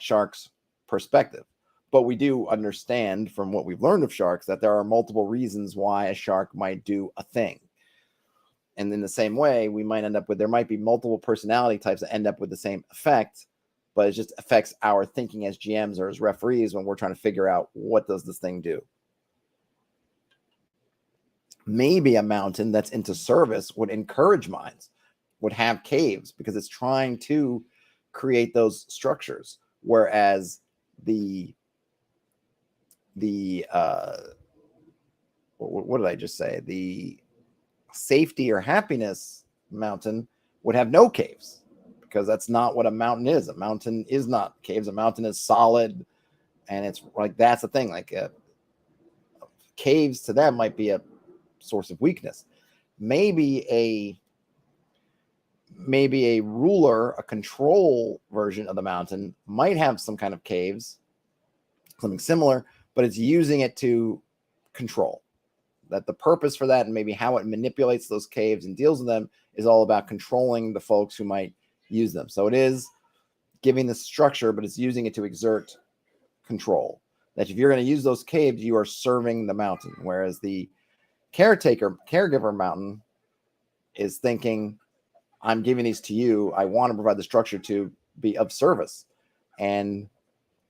shark's perspective. But we do understand from what we've learned of sharks that there are multiple reasons why a shark might do a thing. And in the same way, we might end up with, there might be multiple personality types that end up with the same effect, but it just affects our thinking as GMs or as referees when we're trying to figure out what does this thing do. Maybe a mountain that's into service would encourage mines. would have caves because it's trying to create those structures. Whereas the what did I just say? The safety or happiness mountain would have no caves, because that's not what a mountain is. A mountain is not caves. A mountain is solid, and it's like, that's the thing. Like caves to them might be a source of weakness. Maybe a ruler, a control version of the mountain might have some kind of caves, something similar, but it's using it to control. That the purpose for that, and maybe how it manipulates those caves and deals with them, is all about controlling the folks who might use them. So it is giving the structure, but it's using it to exert control. That if you're going to use those caves, you are serving the mountain. Whereas the caregiver mountain is thinking, I'm giving these to you. I want to provide the structure to be of service. And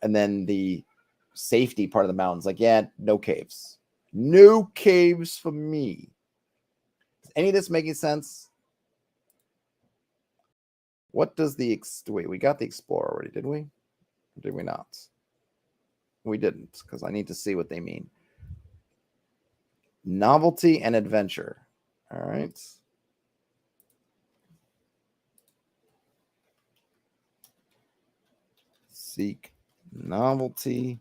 then the safety part of the mountain's like, yeah, no caves. No caves for me. Is any of this making sense? What does the wait? We got the explorer already, did we? Or did we not? We didn't, because I need to see what they mean. Novelty and adventure. All right. Seek novelty,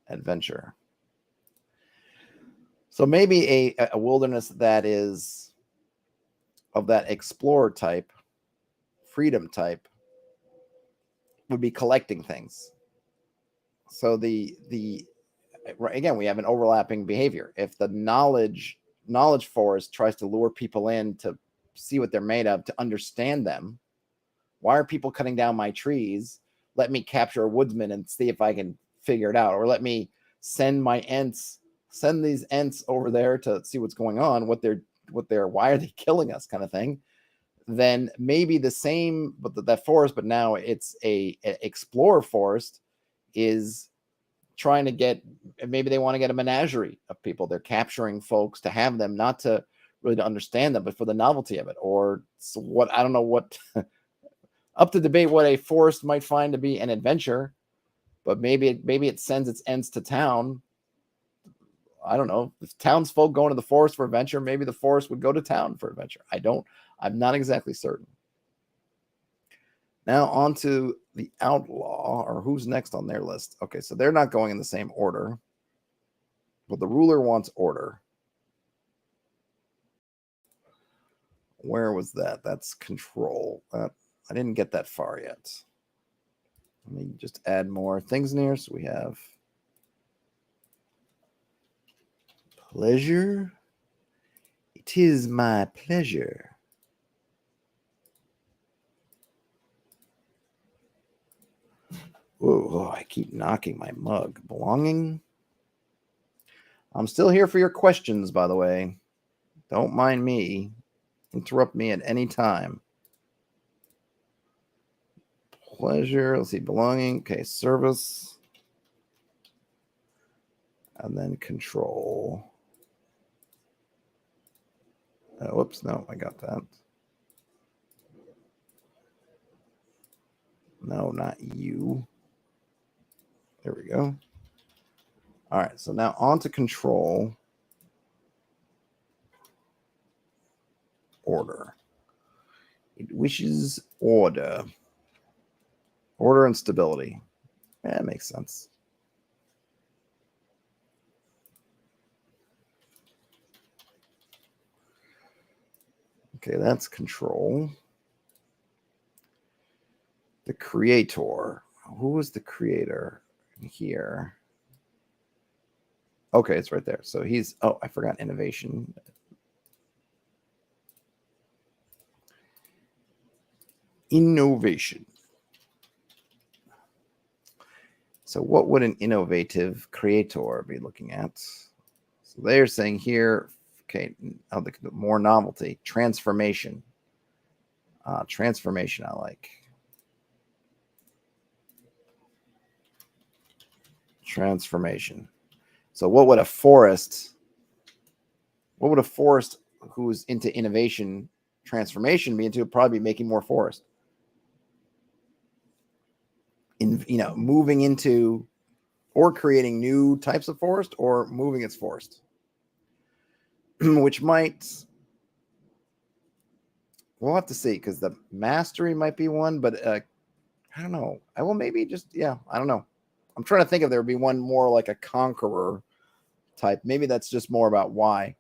adventure. So maybe a wilderness that is of that explorer type, freedom type, would be collecting things. So again, we have an overlapping behavior. If the knowledge forest tries to lure people in to see what they're made of, to understand them, why are people cutting down my trees? Let me capture a woodsman and see if I can figure it out. Or let me send these ents over there to see what's going on, why are they killing us, kind of thing. Then maybe the same, but that forest, but now it's a explorer forest, is trying to get, maybe they want to get a menagerie of people. They're capturing folks to have them, not to really to understand them, but for the novelty of it. Or what, I don't know what, up to debate what a forest might find to be an adventure, but maybe it sends its ends to town. I don't know. If townsfolk go into the forest for adventure, maybe the forest would go to town for adventure. I'm not exactly certain. Now on to the outlaw, or who's next on their list. Okay, so they're not going in the same order, but the ruler wants order. Where was that? That's control. I didn't get that far yet. Let me just add more things in here. So we have pleasure. It is my pleasure. Whoa, I keep knocking my mug. Belonging. I'm still here for your questions, by the way. Don't mind me. Interrupt me at any time. Pleasure. Let's see. Belonging. Okay. Service. And then control. Whoops. No, I got that. No, not you. There we go. All right. So now on to control. Order. It wishes order. Order and stability. Yeah, that makes sense. Okay, that's control. The creator. Who is the creator here? Okay, it's right there. So he's, oh, I forgot innovation. Innovation. So what would an innovative creator be looking at? So they're saying here, okay, the more novelty, transformation. Transformation I like. Transformation. So what would a forest who's into innovation, transformation, be into probably making more forest. Moving into or creating new types of forest or moving its forest, which might, we'll have to see, because the mastery might be one, but I don't know. I will maybe just, I don't know. I'm trying to think if there would be one more like a conqueror type. Maybe that's just more about why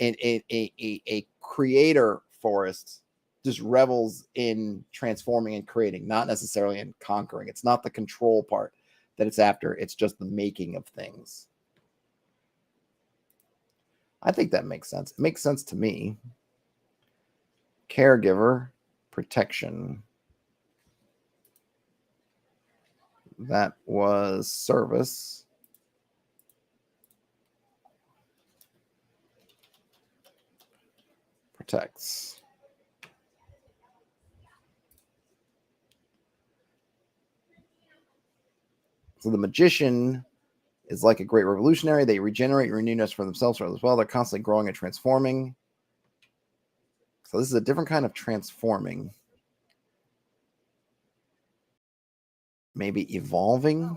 a creator forest just revels in transforming and creating, not necessarily in conquering. It's not the control part that it's after. It's just the making of things. I think that makes sense. It makes sense to me. Caregiver, protection. That was service. Protects. So the magician is like a great revolutionary. They regenerate and renewness for themselves as well. They're constantly growing and transforming. So this is a different kind of transforming. Maybe evolving.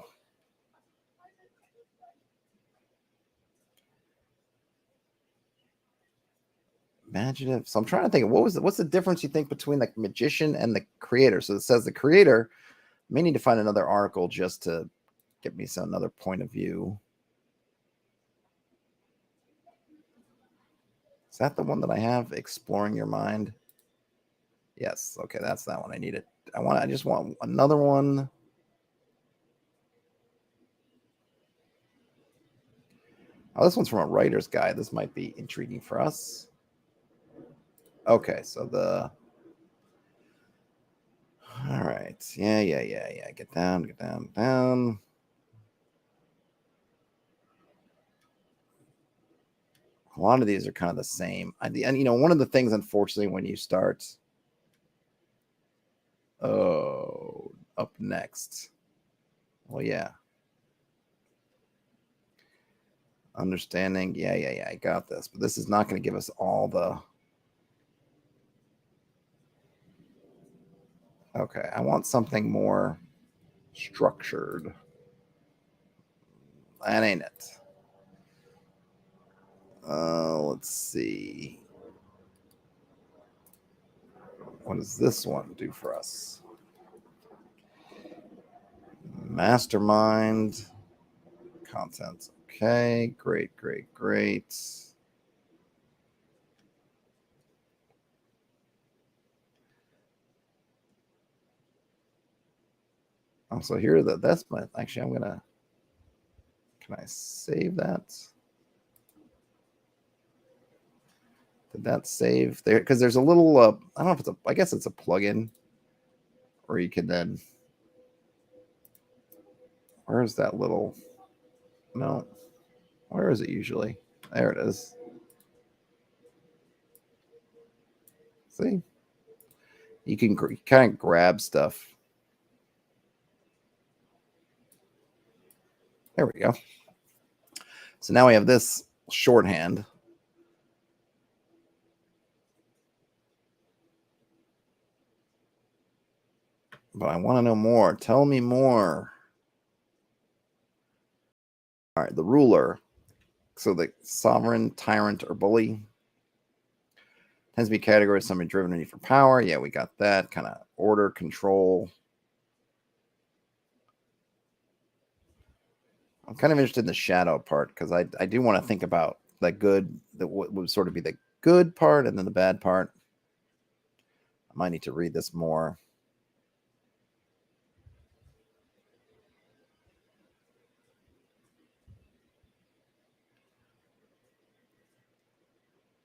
Imaginative. So I'm trying to think of what's the difference you think between the magician and the creator? So it says the creator may need to find another article just to get me another point of view. Is that the one that I have? Exploring your mind. Yes. Okay, that's that one. I need it. I just want another one. Oh, this one's from a writer's guide. This might be intriguing for us. Okay, so all right. Yeah. Get down. A lot of these are kind of the same. And one of the things, unfortunately, when you start, up next. Well, yeah. Understanding. Yeah. I got this. But this is not going to give us all the. Okay, I want something more structured. That ain't it. Let's see. What does this one do for us? Mastermind. Content. Okay, great. So here that's my, actually, can I save that? Did that save there? Because there's a little, I don't know if I guess it's a plugin, or you can then, where's that little, no, where is it usually? There it is. See? You can kind of grab stuff. There we go. So now we have this shorthand. But I want to know more. Tell me more. All right, the ruler. So the sovereign, tyrant, or bully tends to be categorized as somebody driven to need for power. Yeah, we got that. Kind of order, control. I'm kind of interested in the shadow part, because I do want to think about the good, what would sort of be the good part, and then the bad part. I might need to read this more.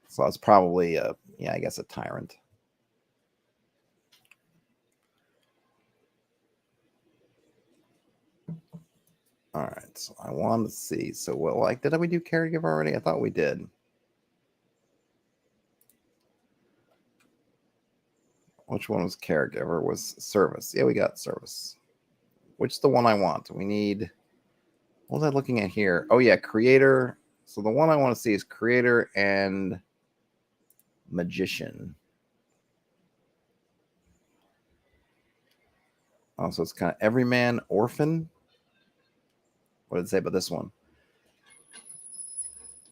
So it's probably I guess a tyrant. All right, so I want to see. So what, did we do caregiver already? I thought we did. Which one was caregiver? Was service? Yeah, we got service. Which is the one I want? We need, what was I looking at here? Oh yeah, creator. So the one I want to see is creator and magician. Also, it's kind of everyman, orphan. What did it say about this one?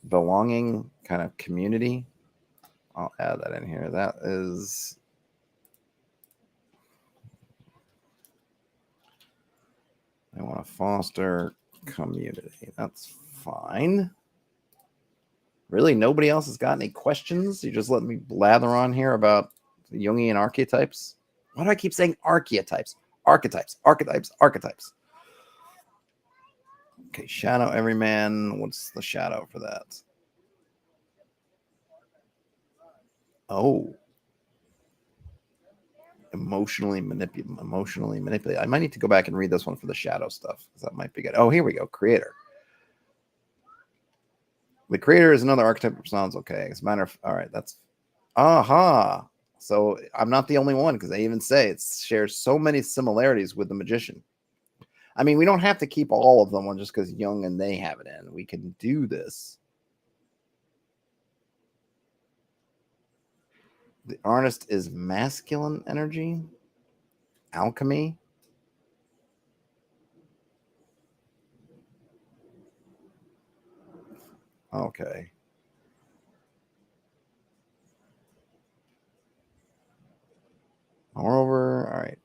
Belonging, kind of community. I'll add that in here. That is... I want to foster community. That's fine. Really, nobody else has got any questions? You just let me blather on here about the Jungian archetypes? Why do I keep saying archetypes? Archetypes, archetypes, archetypes. Okay, shadow everyman. What's the shadow for that? Oh. Emotionally manipulate. I might need to go back and read this one for the shadow stuff, because that might be good. Oh, here we go. Creator. The creator is another archetype of sounds okay. It's a matter of, all right, that's aha. So I'm not the only one, because they even say it shares so many similarities with the magician. I mean, we don't have to keep all of them on just because Jung and they have it in. We can do this. The artist is masculine energy. Alchemy. Okay. Moreover, all right.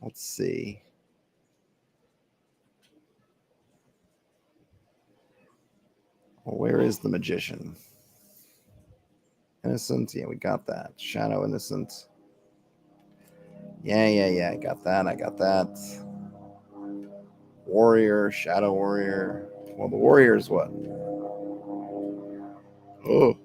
Let's see. Well, where is the magician? Innocent. Yeah, we got that. Shadow innocent. Yeah. I got that. Warrior, shadow warrior. Well, the warrior is what? Oh.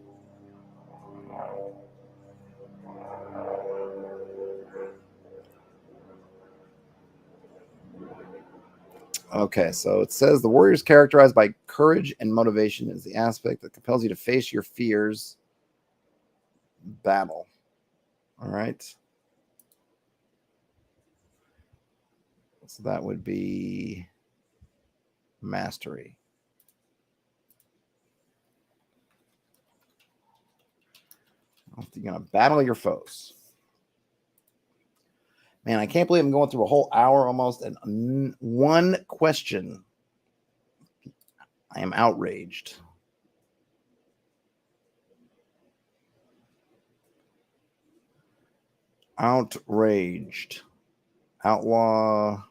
Okay, so it says the warrior is characterized by courage and motivation is the aspect that compels you to face your fears. Battle. All right. So that would be mastery. You're going to battle your foes. Man, I can't believe I'm going through a whole hour almost and one question. I am outraged. Outraged. Outlaw.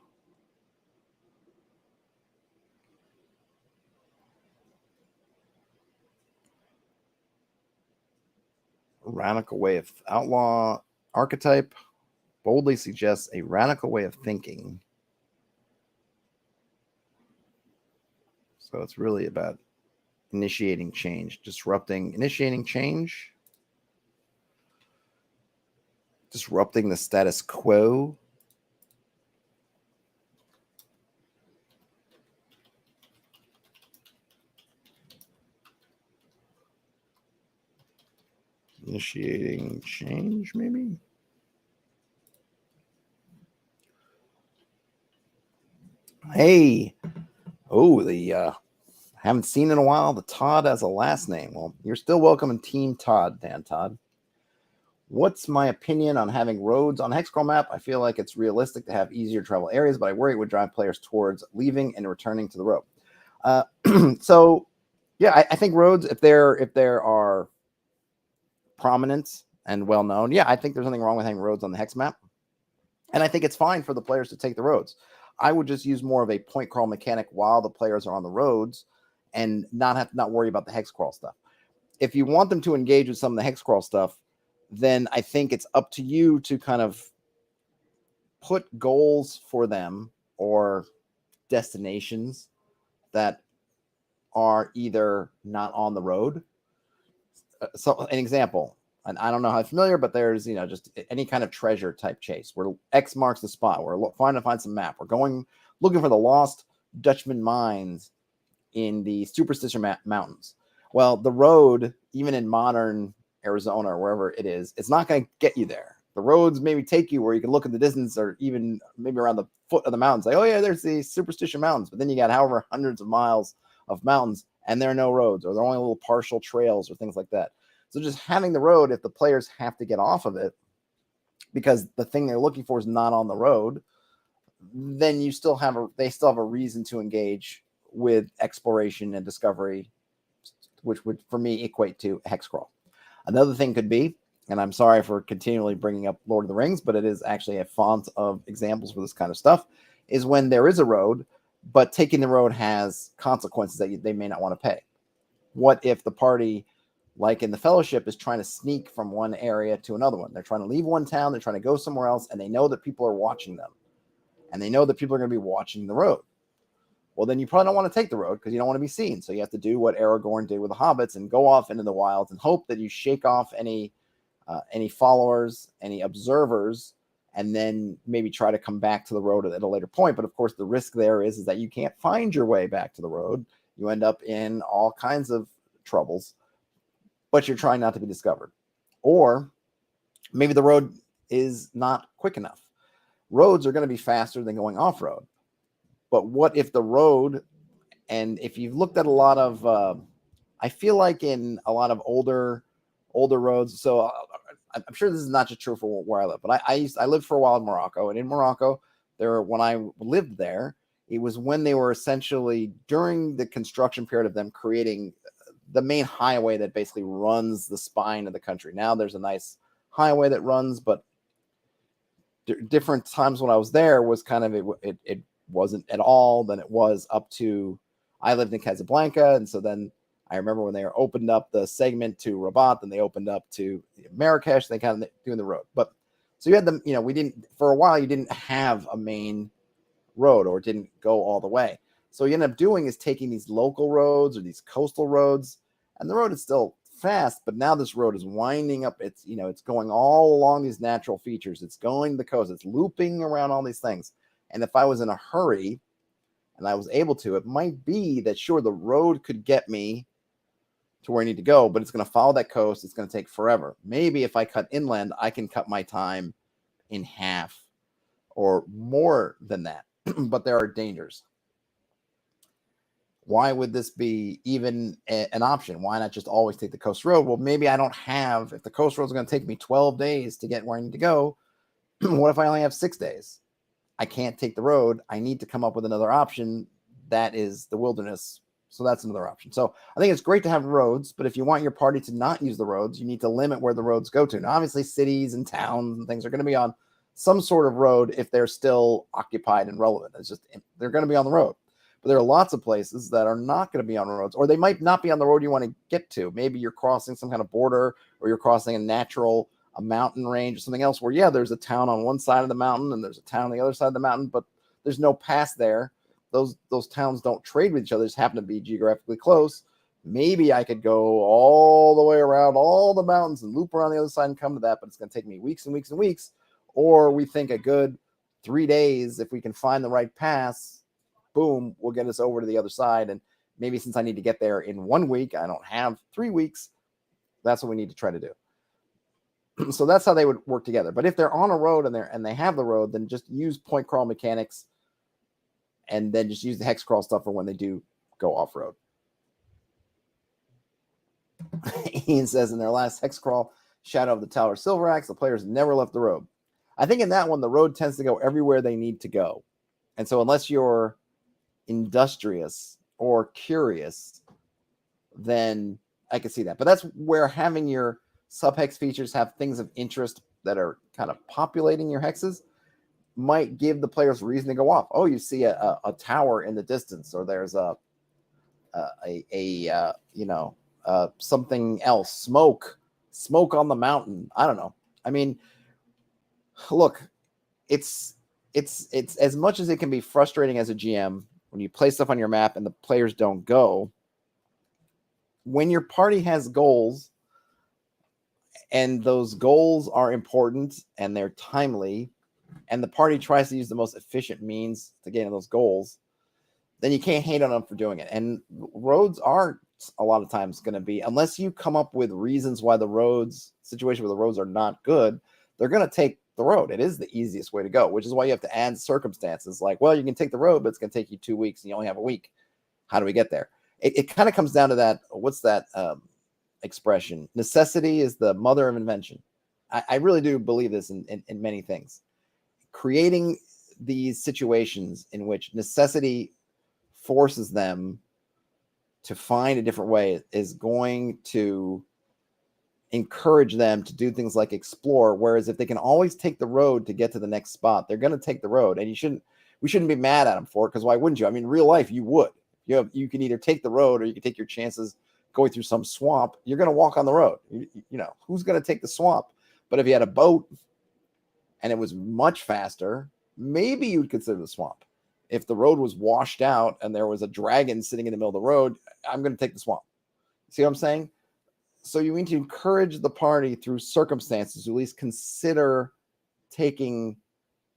Radical way of outlaw archetype boldly suggests a radical way of thinking. So it's really about initiating change, initiating change, disrupting the status quo. Initiating change, maybe? Hey, haven't seen in a while. The Todd has a last name. Well, you're still welcome in Team Todd, Dan Todd. What's my opinion on having roads on Hexcrawl map? I feel like it's realistic to have easier travel areas, but I worry it would drive players towards leaving and returning to the road. So, yeah, I think roads, if there are prominent and well known, yeah, I think there's nothing wrong with having roads on the Hex map, and I think it's fine for the players to take the roads. I would just use more of a point crawl mechanic while the players are on the roads, and not worry about the hex crawl stuff. If you want them to engage with some of the hex crawl stuff, then I think it's up to you to kind of put goals for them or destinations that are either not on the road. So an example, and I don't know how familiar, but there's, just any kind of treasure type chase where X marks the spot. We're trying to find some map. We're looking for the lost Dutchman mines in the Superstition Mountains. Well, the road, even in modern Arizona or wherever it is, it's not going to get you there. The roads maybe take you where you can look at the distance, or even maybe around the foot of the mountains. Like, oh yeah, there's the Superstition Mountains. But then you got however hundreds of miles of mountains, and there are no roads, or there are only little partial trails or things like that. So just having the road, if the players have to get off of it because the thing they're looking for is not on the road, then they still have a reason to engage with exploration and discovery, which would for me equate to Hexcrawl. Another thing could be, and I'm sorry for continually bringing up Lord of the Rings, but it is actually a font of examples for this kind of stuff, is when there is a road, but taking the road has consequences that they may not want to pay. What if the party, like in the Fellowship, is trying to sneak from one area to another one? They're trying to leave one town, they're trying to go somewhere else, and they know that people are watching them. And they know that people are going to be watching the road. Well, then you probably don't want to take the road because you don't want to be seen. So you have to do what Aragorn did with the hobbits and go off into the wilds and hope that you shake off any followers, any observers, and then maybe try to come back to the road at a later point. But of course, the risk there is that you can't find your way back to the road. You end up in all kinds of troubles, but you're trying not to be discovered. Or maybe the road is not quick enough. Roads are going to be faster than going off-road. But what if the road, and if you've looked at a lot of, I feel like in a lot of older roads, so I'm sure this is not just true for where I live, but I lived for a while in Morocco, and in Morocco, when I lived there, it was when they were essentially during the construction period of them creating the main highway that basically runs the spine of the country. Now there's a nice highway that runs, but different times when I was there was kind of it wasn't at all than it was up to, I lived in Casablanca, and so then I remember when they opened up the segment to Rabat, and they opened up to Marrakesh, they kind of doing the road. But so you had them, we didn't, for a while you didn't have a main road, or it didn't go all the way. So what you end up doing is taking these local roads or these coastal roads, and the road is still fast, but now this road is winding up. It's going all along these natural features. It's going to the coast. It's looping around all these things. And if I was in a hurry and I was able to, it might be that sure, the road could get me to where I need to go, but it's going to follow that coast. It's going to take forever. Maybe if I cut inland, I can cut my time in half or more than that. But there are dangers. Why would this be even an option? Why not just always take the coast road? Well, maybe I don't have, if the coast road is going to take me 12 days to get where I need to go, what if I only have 6 days? I can't take the road. I need to come up with another option. That is the wilderness. So that's another option. So I think it's great to have roads, but if you want your party to not use the roads, you need to limit where the roads go to. Now, obviously, cities and towns and things are going to be on some sort of road if they're still occupied and relevant. It's just, they're going to be on the road. But there are lots of places that are not going to be on roads, or they might not be on the road you want to get to. Maybe you're crossing some kind of border, or you're crossing a mountain range or something else where, yeah, there's a town on one side of the mountain and there's a town on the other side of the mountain, but there's no pass there. Those towns don't trade with each other, just happen to be geographically close. Maybe I could go all the way around all the mountains and loop around the other side and come to that, but it's going to take me weeks and weeks and weeks. Or we think a good 3 days, if we can find the right pass, boom, will get us over to the other side. And maybe since I need to get there in 1 week, I don't have 3 weeks. That's what we need to try to do. So that's how they would work together. But if they're on a road and they have the road, then just use point crawl mechanics, and then just use the hex crawl stuff for when they do go off road. Ian says in their last hex crawl, Shadow of the Tower Silver Axe, the players never left the road. I think in that one, the road tends to go everywhere they need to go. And so unless you're industrious or curious, then I can see that. But that's where having your subhex features have things of interest that are kind of populating your hexes might give the players reason to go off. Oh, you see a tower in the distance, or there's something else, smoke on the mountain. I don't know. I mean, look, it's as much as it can be frustrating as a GM when you place stuff on your map and the players don't go. When your party has goals, and those goals are important and they're timely, and the party tries to use the most efficient means to get those goals, then you can't hate on them for doing it. And roads are a lot of times going to be, unless you come up with reasons why the situation where the roads are not good, they're going to take the road. It is the easiest way to go, which is why you have to add circumstances like, well, you can take the road, but it's going to take you 2 weeks and you only have a week. How do we get there? It kind of comes down to that. What's that? expression. Necessity is the mother of invention. I really do believe this in many things. Creating these situations in which necessity forces them to find a different way is going to encourage them to do things like explore. Whereas if they can always take the road to get to the next spot, they're going to take the road, and we shouldn't be mad at them for it, because why wouldn't you? I mean, in real life, you would. You can either take the road or you can take your chances going through some swamp. You're going to walk on the road. Who's going to take the swamp? But if you had a boat and it was much faster, maybe you'd consider the swamp. If the road was washed out and there was a dragon sitting in the middle of the road, I'm going to take the swamp. See what I'm saying? So you need to encourage the party through circumstances to at least consider taking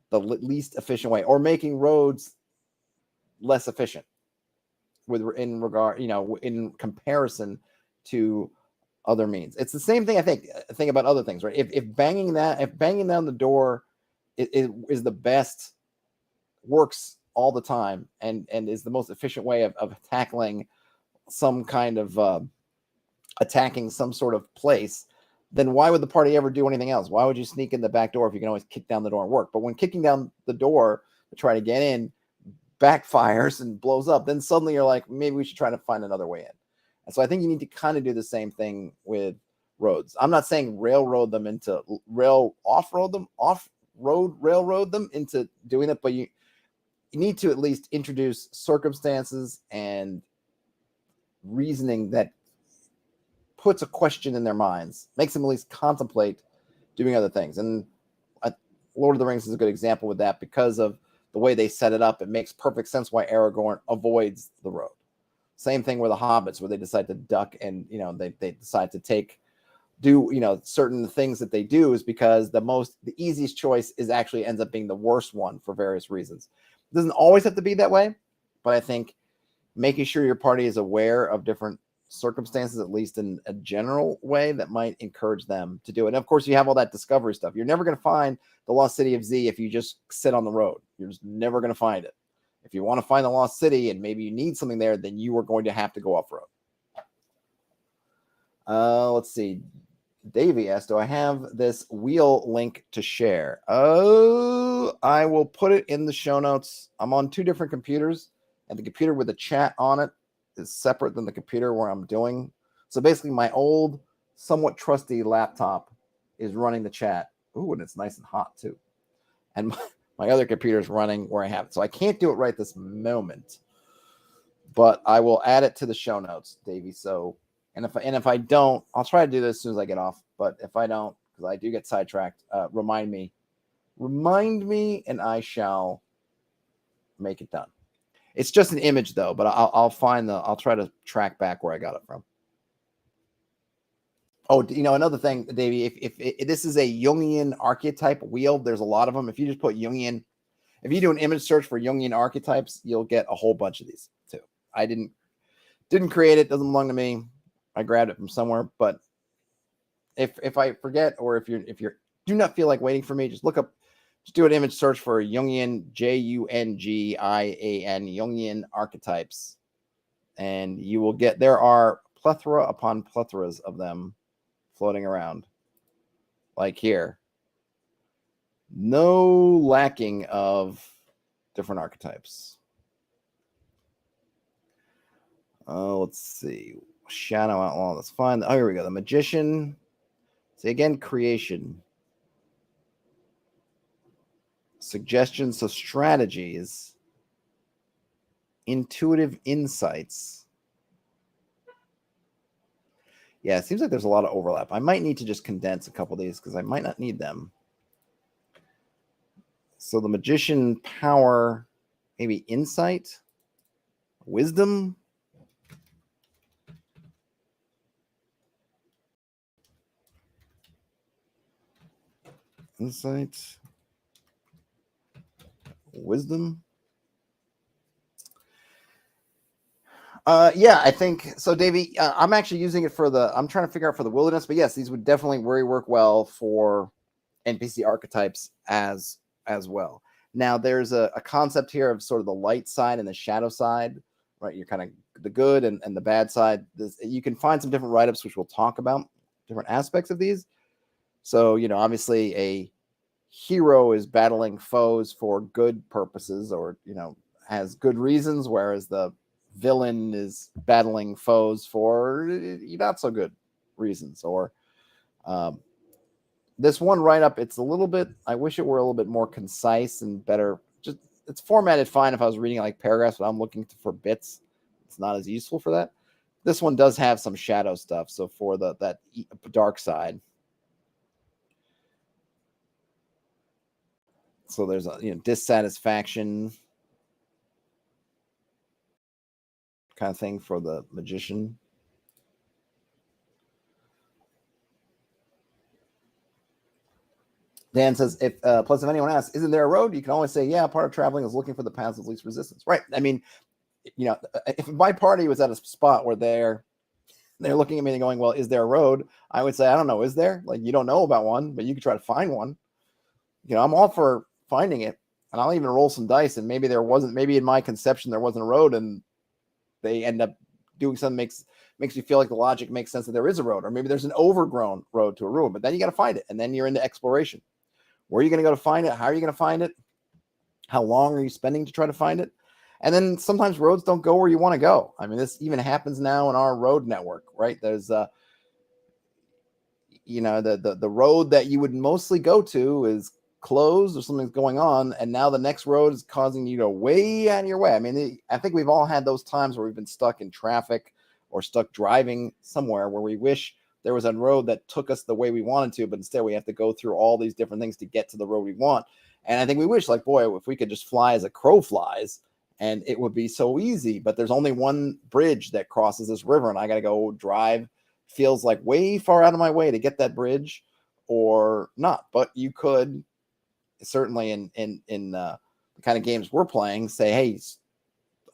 the least efficient way, or making roads less efficient in comparison to other means. It's the same thing. I think about other things, right? If banging down the door is the best, works all the time, and is the most efficient way of tackling some kind of attacking some sort of place, then why would the party ever do anything else? Why would you sneak in the back door if you can always kick down the door and work? But when kicking down the door to try to get in backfires and blows up, then suddenly you're like, maybe we should try to find another way in. And so I think you need to kind of do the same thing with roads. I'm not saying railroad them into railroad them into doing it, but you need to at least introduce circumstances and reasoning that puts a question in their minds, makes them at least contemplate doing other things. And Lord of the Rings is a good example with that, because of the way they set it up. It makes perfect sense why Aragorn avoids the road. Same thing with the hobbits, where they decide to duck, and they decide to do certain things that they do is because the easiest choice is actually ends up being the worst one for various reasons. It doesn't always have to be that way, but I think making sure your party is aware of different circumstances, at least in a general way, that might encourage them to do it. And of course, you have all that discovery stuff. You're never going to find the lost city of Z if you just sit on the road. You're just never going to find it. If you want to find the lost city and maybe you need something there, then you are going to have to go off road. Let's see. Davey asked, do I have this wheel link to share? Oh, I will put it in the show notes. I'm on 2 different computers, and the computer with the chat on it is separate than the computer where I'm doing. So basically my old, somewhat trusty laptop is running the chat. Ooh, and it's nice and hot too. And my other computer is running where I have it. So I can't do it right this moment, but I will add it to the show notes, Davey. So, and if I don't, I'll try to do this as soon as I get off. But if I don't, because I do get sidetracked, remind me, and I shall make it done. It's just an image though, but I'll try to track back where I got it from. Oh, another thing, Davey, if this is a Jungian archetype wheel, there's a lot of them. If you just put Jungian, if you do an image search for Jungian archetypes, you'll get a whole bunch of these too. I didn't create it. Doesn't belong to me. I grabbed it from somewhere. But if I forget, or if you do not feel like waiting for me, just do an image search for Jungian, Jungian, Jungian archetypes, and you will get, there are plethora upon plethoras of them floating around. Like here. No lacking of different archetypes. Let's see. Shadow Outlaw, that's fine. Oh, here we go. The Magician. See, again, creation. Suggestions, so strategies. Intuitive insights. Yeah, it seems like there's a lot of overlap. I might need to just condense a couple of these because I might not need them. So the Magician, power, maybe insight, wisdom. Insight, wisdom. Yeah, I think so, Davey. I'm actually using it I'm trying to figure out for the wilderness, but yes, these would definitely work well for NPC archetypes as well. Now, there's a concept here of sort of the light side and the shadow side, right? You're kind of the good and the bad side. You can find some different write-ups, which we'll talk about, different aspects of these. So, you know, obviously a hero is battling foes for good purposes, or, you know, has good reasons, whereas the villain is battling foes for not so good reasons. Or this one write-up, it's a little bit, I wish it were a little bit more concise and better. Just, it's formatted fine if I was reading like paragraphs, but I'm looking for bits. It's not as useful for that. This one does have some shadow stuff, so for that dark side. So there's a, you know, dissatisfaction kind of thing for the magician. Dan says, plus if anyone asks, isn't there a road? You can always say, yeah, part of traveling is looking for the paths of least resistance. Right. I mean, you know, if my party was at a spot where they're looking at me and going, well, is there a road? I would say, I don't know. Is there? Like, you don't know about one, but you could try to find one. You know, I'm all for finding it, and I'll even roll some dice, and maybe there wasn't, maybe in my conception there wasn't a road, and they end up doing something makes you feel like the logic makes sense that there is a road, or maybe there's an overgrown road to a ruin, but then you got to find it, and then you're into exploration. Where are you going to go to find it? How are you going to find it? How long are you spending to try to find it? And then sometimes roads don't go where you want to go. I mean, this even happens now in our road network, right? There's you know, the road that you would mostly go to is closed or something's going on, and now the next road is causing you to go way out of your way. I mean, I think we've all had those times where we've been stuck in traffic or stuck driving somewhere where we wish there was a road that took us the way we wanted to, but instead we have to go through all these different things to get to the road we want. And I think we wish, like, boy, if we could just fly as a crow flies, and it would be so easy. But there's only one bridge that crosses this river, and I got to go drive, feels like way far out of my way to get that bridge, or not. But you could certainly in the kind of games we're playing say, hey,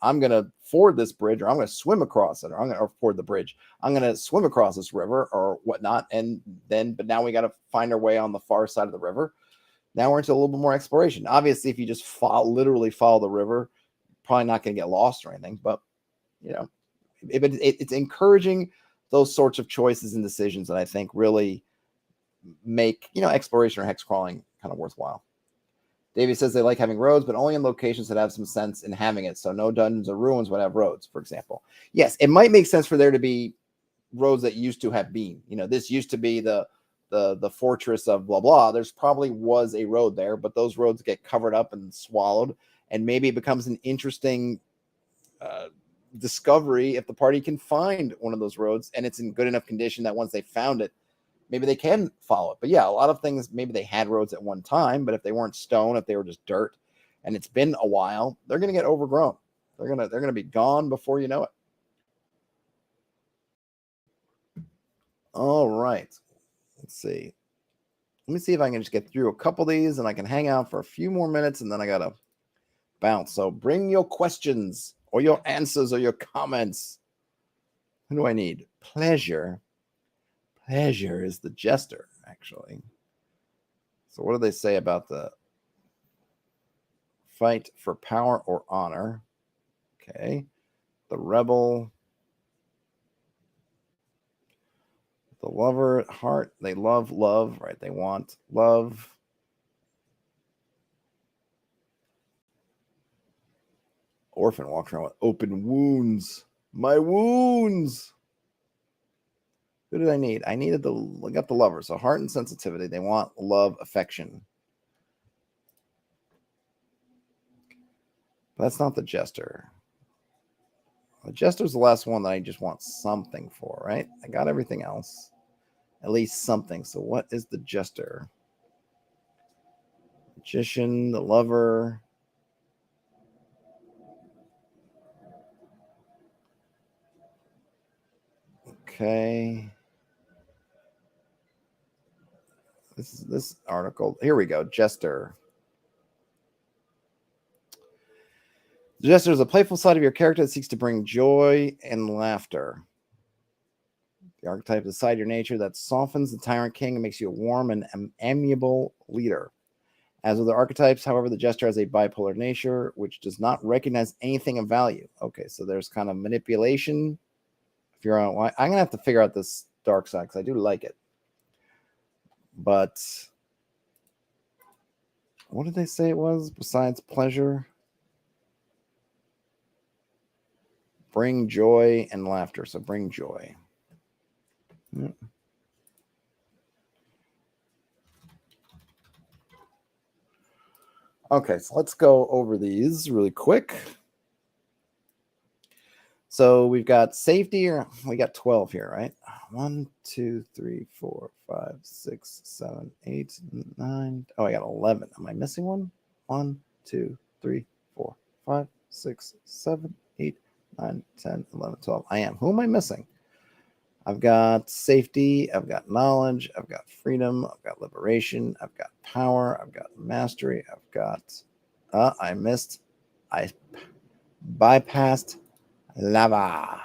I'm going to ford this bridge, or I'm going to swim across it, or I'm going to ford the bridge. I'm going to swim across this river or whatnot. And then, but now we got to find our way on the far side of the river. Now we're into a little bit more exploration. Obviously, if you just literally follow the river, probably not going to get lost or anything, but you know, it's encouraging those sorts of choices and decisions that I think really make, you know, exploration or hex crawling kind of worthwhile. Davey says they like having roads, but only in locations that have some sense in having it. So no dungeons or ruins would have roads, for example. Yes, it might make sense for there to be roads that used to have been. You know, this used to be the fortress of blah, blah. There's probably was a road there, but those roads get covered up and swallowed. And maybe it becomes an interesting discovery if the party can find one of those roads and it's in good enough condition that once they found it, maybe they can follow it. But yeah, a lot of things, maybe they had roads at one time, but if they weren't stone, if they were just dirt and it's been a while, they're going to get overgrown. They're going to be gone before you know it. All right. Let's see. Let me see if I can just get through a couple of these and I can hang out for a few more minutes and then I got to bounce. So bring your questions or your answers or your comments. Who do I need? Pleasure. Pleasure is the jester, actually. So what do they say about the fight for power or honor? Okay. The rebel. The lover at heart. They love love, right? They want love. Orphan walks around with open wounds. My wounds. Who did I need? I got the lover. So heart and sensitivity. They want love, affection. But that's not the jester. The jester's the last one that I just want something for, right? I got everything else. At least something. So what is the jester? Magician, the lover. Okay. This article. Here we go. Jester. The jester is a playful side of your character that seeks to bring joy and laughter. The archetype is the side of your nature that softens the tyrant king and makes you a warm and amiable leader. As with the archetypes, however, the Jester has a bipolar nature, which does not recognize anything of value. Okay, so there's kind of manipulation. If you're on, I'm gonna have to figure out this dark side because I do like it. But what did they say it was besides pleasure? Bring joy and laughter. So bring joy. Yep. Okay, so let's go over these really quick. So we've got safety, or we got 12 here, right? 1, 2, 3, 4, 5, 6, 7, 8, 9. Oh, I got 11. Am I missing one? 1, 2, 3, 4, 5, 6, 7, 8, 9, 10, 11, 12. I am. Who am I missing? I've got safety. I've got knowledge. I've got freedom. I've got liberation. I've got power. I've got mastery. I've got. I missed. I bypassed lava.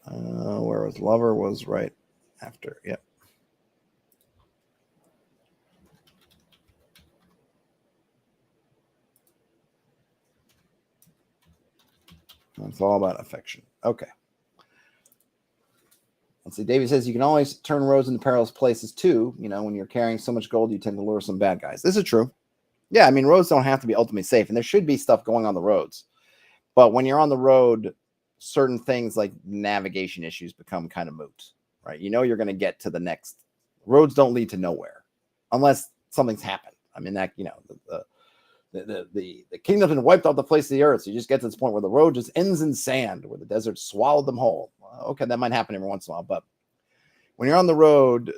Where was lover? Was right after. Yep. It's all about affection. Okay. Let's see. David says you can always turn roads into perilous places too. You know, when you're carrying so much gold, you tend to lure some bad guys. This is true. Yeah, I mean, roads don't have to be ultimately safe, and there should be stuff going on the roads. But when you're on the road, certain things like navigation issues become kind of moot, right? You know, you're going to get to the next. Roads don't lead to nowhere unless something's happened. I mean, that, you know, the kingdom's been wiped off the face of the earth. So you just get to this point where the road just ends in sand, where the desert swallowed them whole. Okay, that might happen every once in a while, but when you're on the road,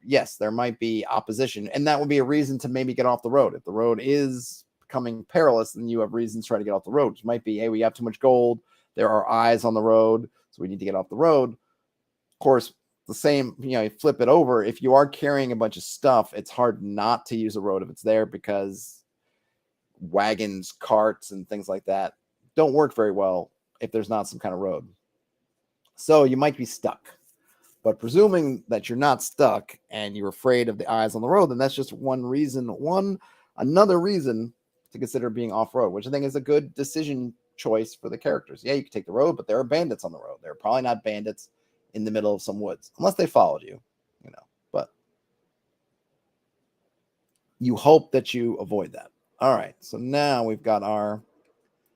yes, there might be opposition, and that would be a reason to maybe get off the road. If the road is becoming perilous, then you have reasons to try to get off the road, which might be, hey, we have too much gold. There are eyes on the road, so we need to get off the road. Of course, the same, you know, you flip it over. If you are carrying a bunch of stuff, it's hard not to use a road if it's there, because wagons, carts, and things like that don't work very well if there's not some kind of road. So you might be stuck. But presuming that you're not stuck and you're afraid of the eyes on the road, then that's just one reason, another reason to consider being off-road, which I think is a good decision choice for the characters. Yeah, you can take the road, but there are bandits on the road. There are probably not bandits in the middle of some woods, unless they followed you, you know. But you hope that you avoid that. All right, so now we've got our,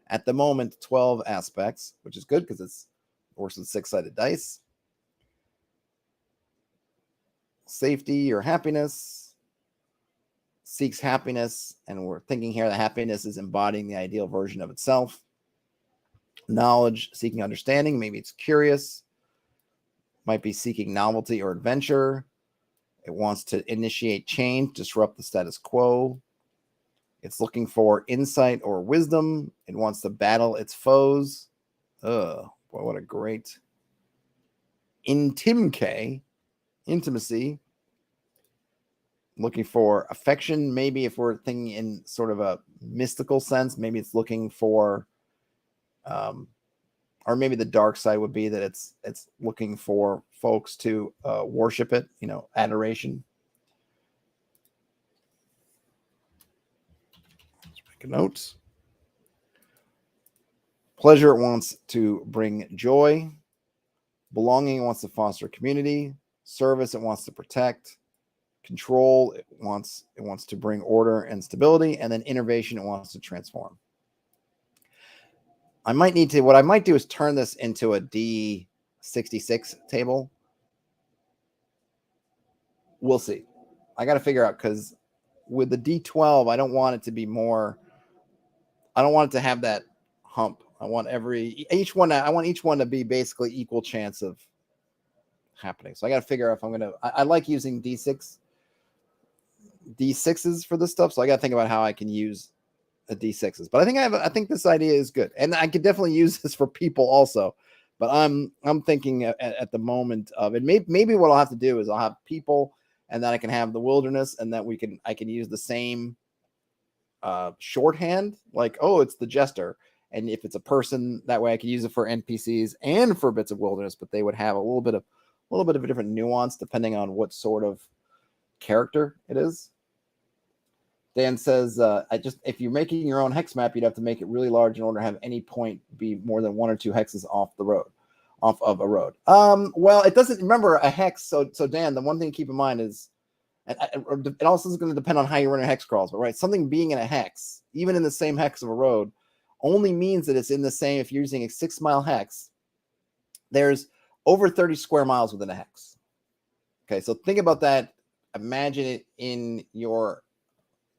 at the moment, 12 aspects, which is good because it works with 6-sided dice. Safety or happiness, seeks happiness, and we're thinking here that happiness is embodying the ideal version of itself. Knowledge, seeking understanding, maybe it's curious, might be seeking novelty or adventure. It wants to initiate change, disrupt the status quo. It's looking for insight or wisdom. It wants to battle its foes. Boy, what a great intimacy. Looking for affection. Maybe if we're thinking in sort of a mystical sense, maybe it's looking for, or maybe the dark side would be that it's looking for folks to worship it, you know, adoration. Let's make a note. Pleasure wants to bring joy. Belonging wants to foster community. Service, it wants to protect. Control, it wants to bring order and stability. And then innovation, it wants to transform. What I might do is turn this into a D66 table. We'll see. I got to figure out, because with the D12, I don't want it to be more, I don't want it to have that hump. I want each one to be basically equal chance of happening. So I got to figure out if I'm going to, I like using D6 D6s for this stuff, so I got to think about how I can use the D6s. But I think this idea is good, and I could definitely use this for people also. But I'm thinking at the moment of it. Maybe what I'll have to do is I'll have people, and then I can have the wilderness, and then I can use the same shorthand, like, oh, it's the jester, and if it's a person, that way I can use it for NPCs and for bits of wilderness, but they would have a little bit of little bit of a different nuance depending on what sort of character it is. Dan says, if you're making your own hex map, you'd have to make it really large in order to have any point be more than 1 or 2 hexes off of a road. Well, it doesn't, remember a hex. So Dan, the one thing to keep in mind is, it also is going to depend on how you run your hex crawls, but right, something being in a hex, even in the same hex of a road, only means that it's in the same, if you're using a 6-mile hex, there's over 30 square miles within a hex. Okay, so think about that. Imagine it or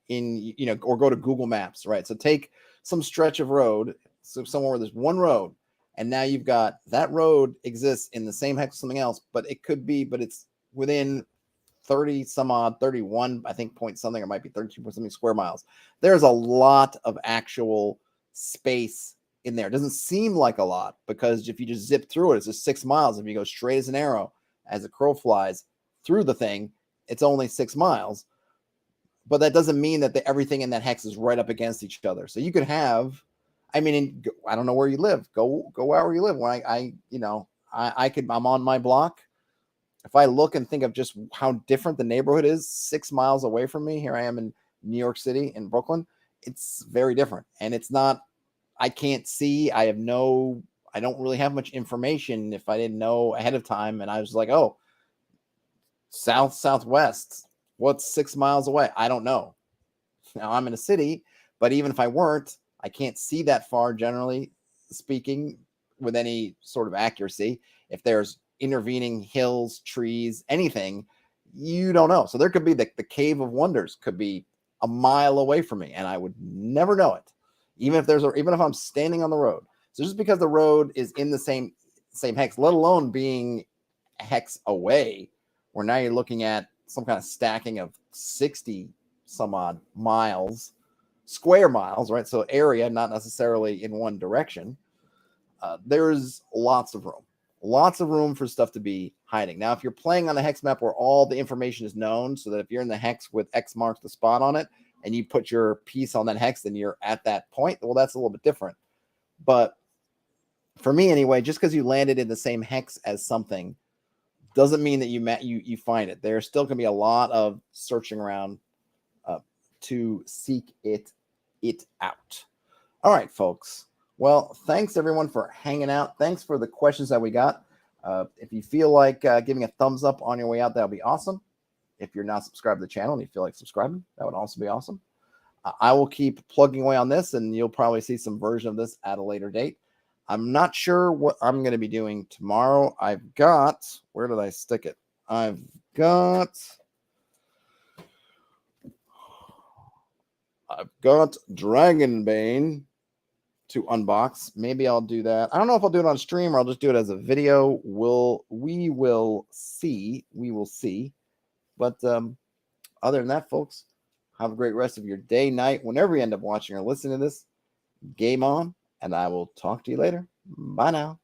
go to Google Maps, right? So take some stretch of road, so somewhere where there's one road, and now you've got that road exists in the same hex as something else, but it's within 30 some odd, 31, I think, point something, or might be 32 point something square miles. There's a lot of actual space in there. It doesn't seem like a lot, because if you just zip through it, it's just 6 miles. If you go straight as an arrow, as a crow flies through the thing, it's only 6 miles. But that doesn't mean that everything in that hex is right up against each other. So you could have, I don't know where you live. Go wherever you live. When I'm on my block. If I look and think of just how different the neighborhood is 6 miles away from me, here I am in New York City, in Brooklyn, it's very different. And it's not, I can't see, I don't really have much information if I didn't know ahead of time. And I was like, oh, southwest, what's 6 miles away? I don't know. Now I'm in a city, but even if I weren't, I can't see that far, generally speaking, with any sort of accuracy. If there's intervening hills, trees, anything, you don't know. So there could be the Cave of Wonders could be a mile away from me, and I would never know it, even if I'm standing on the road. So just because the road is in the same hex, let alone being a hex away, where now you're looking at some kind of stacking of 60 some odd miles, square miles, right? So area, not necessarily in one direction. There's lots of room for stuff to be hiding. Now, if you're playing on a hex map where all the information is known, so that if you're in the hex with X marks the spot on it, and you put your piece on that hex, then you're at that point, well, that's a little bit different. But for me anyway, just because you landed in the same hex as something doesn't mean that you find it. There's still going to be a lot of searching around to seek it out. All right, folks. Well, thanks everyone for hanging out. Thanks for the questions that we got. If you feel like giving a thumbs up on your way out, that would be awesome. If you're not subscribed to the channel and you feel like subscribing, that would also be awesome. I will keep plugging away on this, and you'll probably see some version of this at a later date. I'm not sure what I'm going to be doing tomorrow. I've got, where did I stick it? I've got Dragonbane to unbox. Maybe I'll do that. I don't know if I'll do it on stream or I'll just do it as a video. We will see. But other than that, folks, have a great rest of your day, night, whenever you end up watching or listening to this. Game on, and I will talk to you later. Bye now.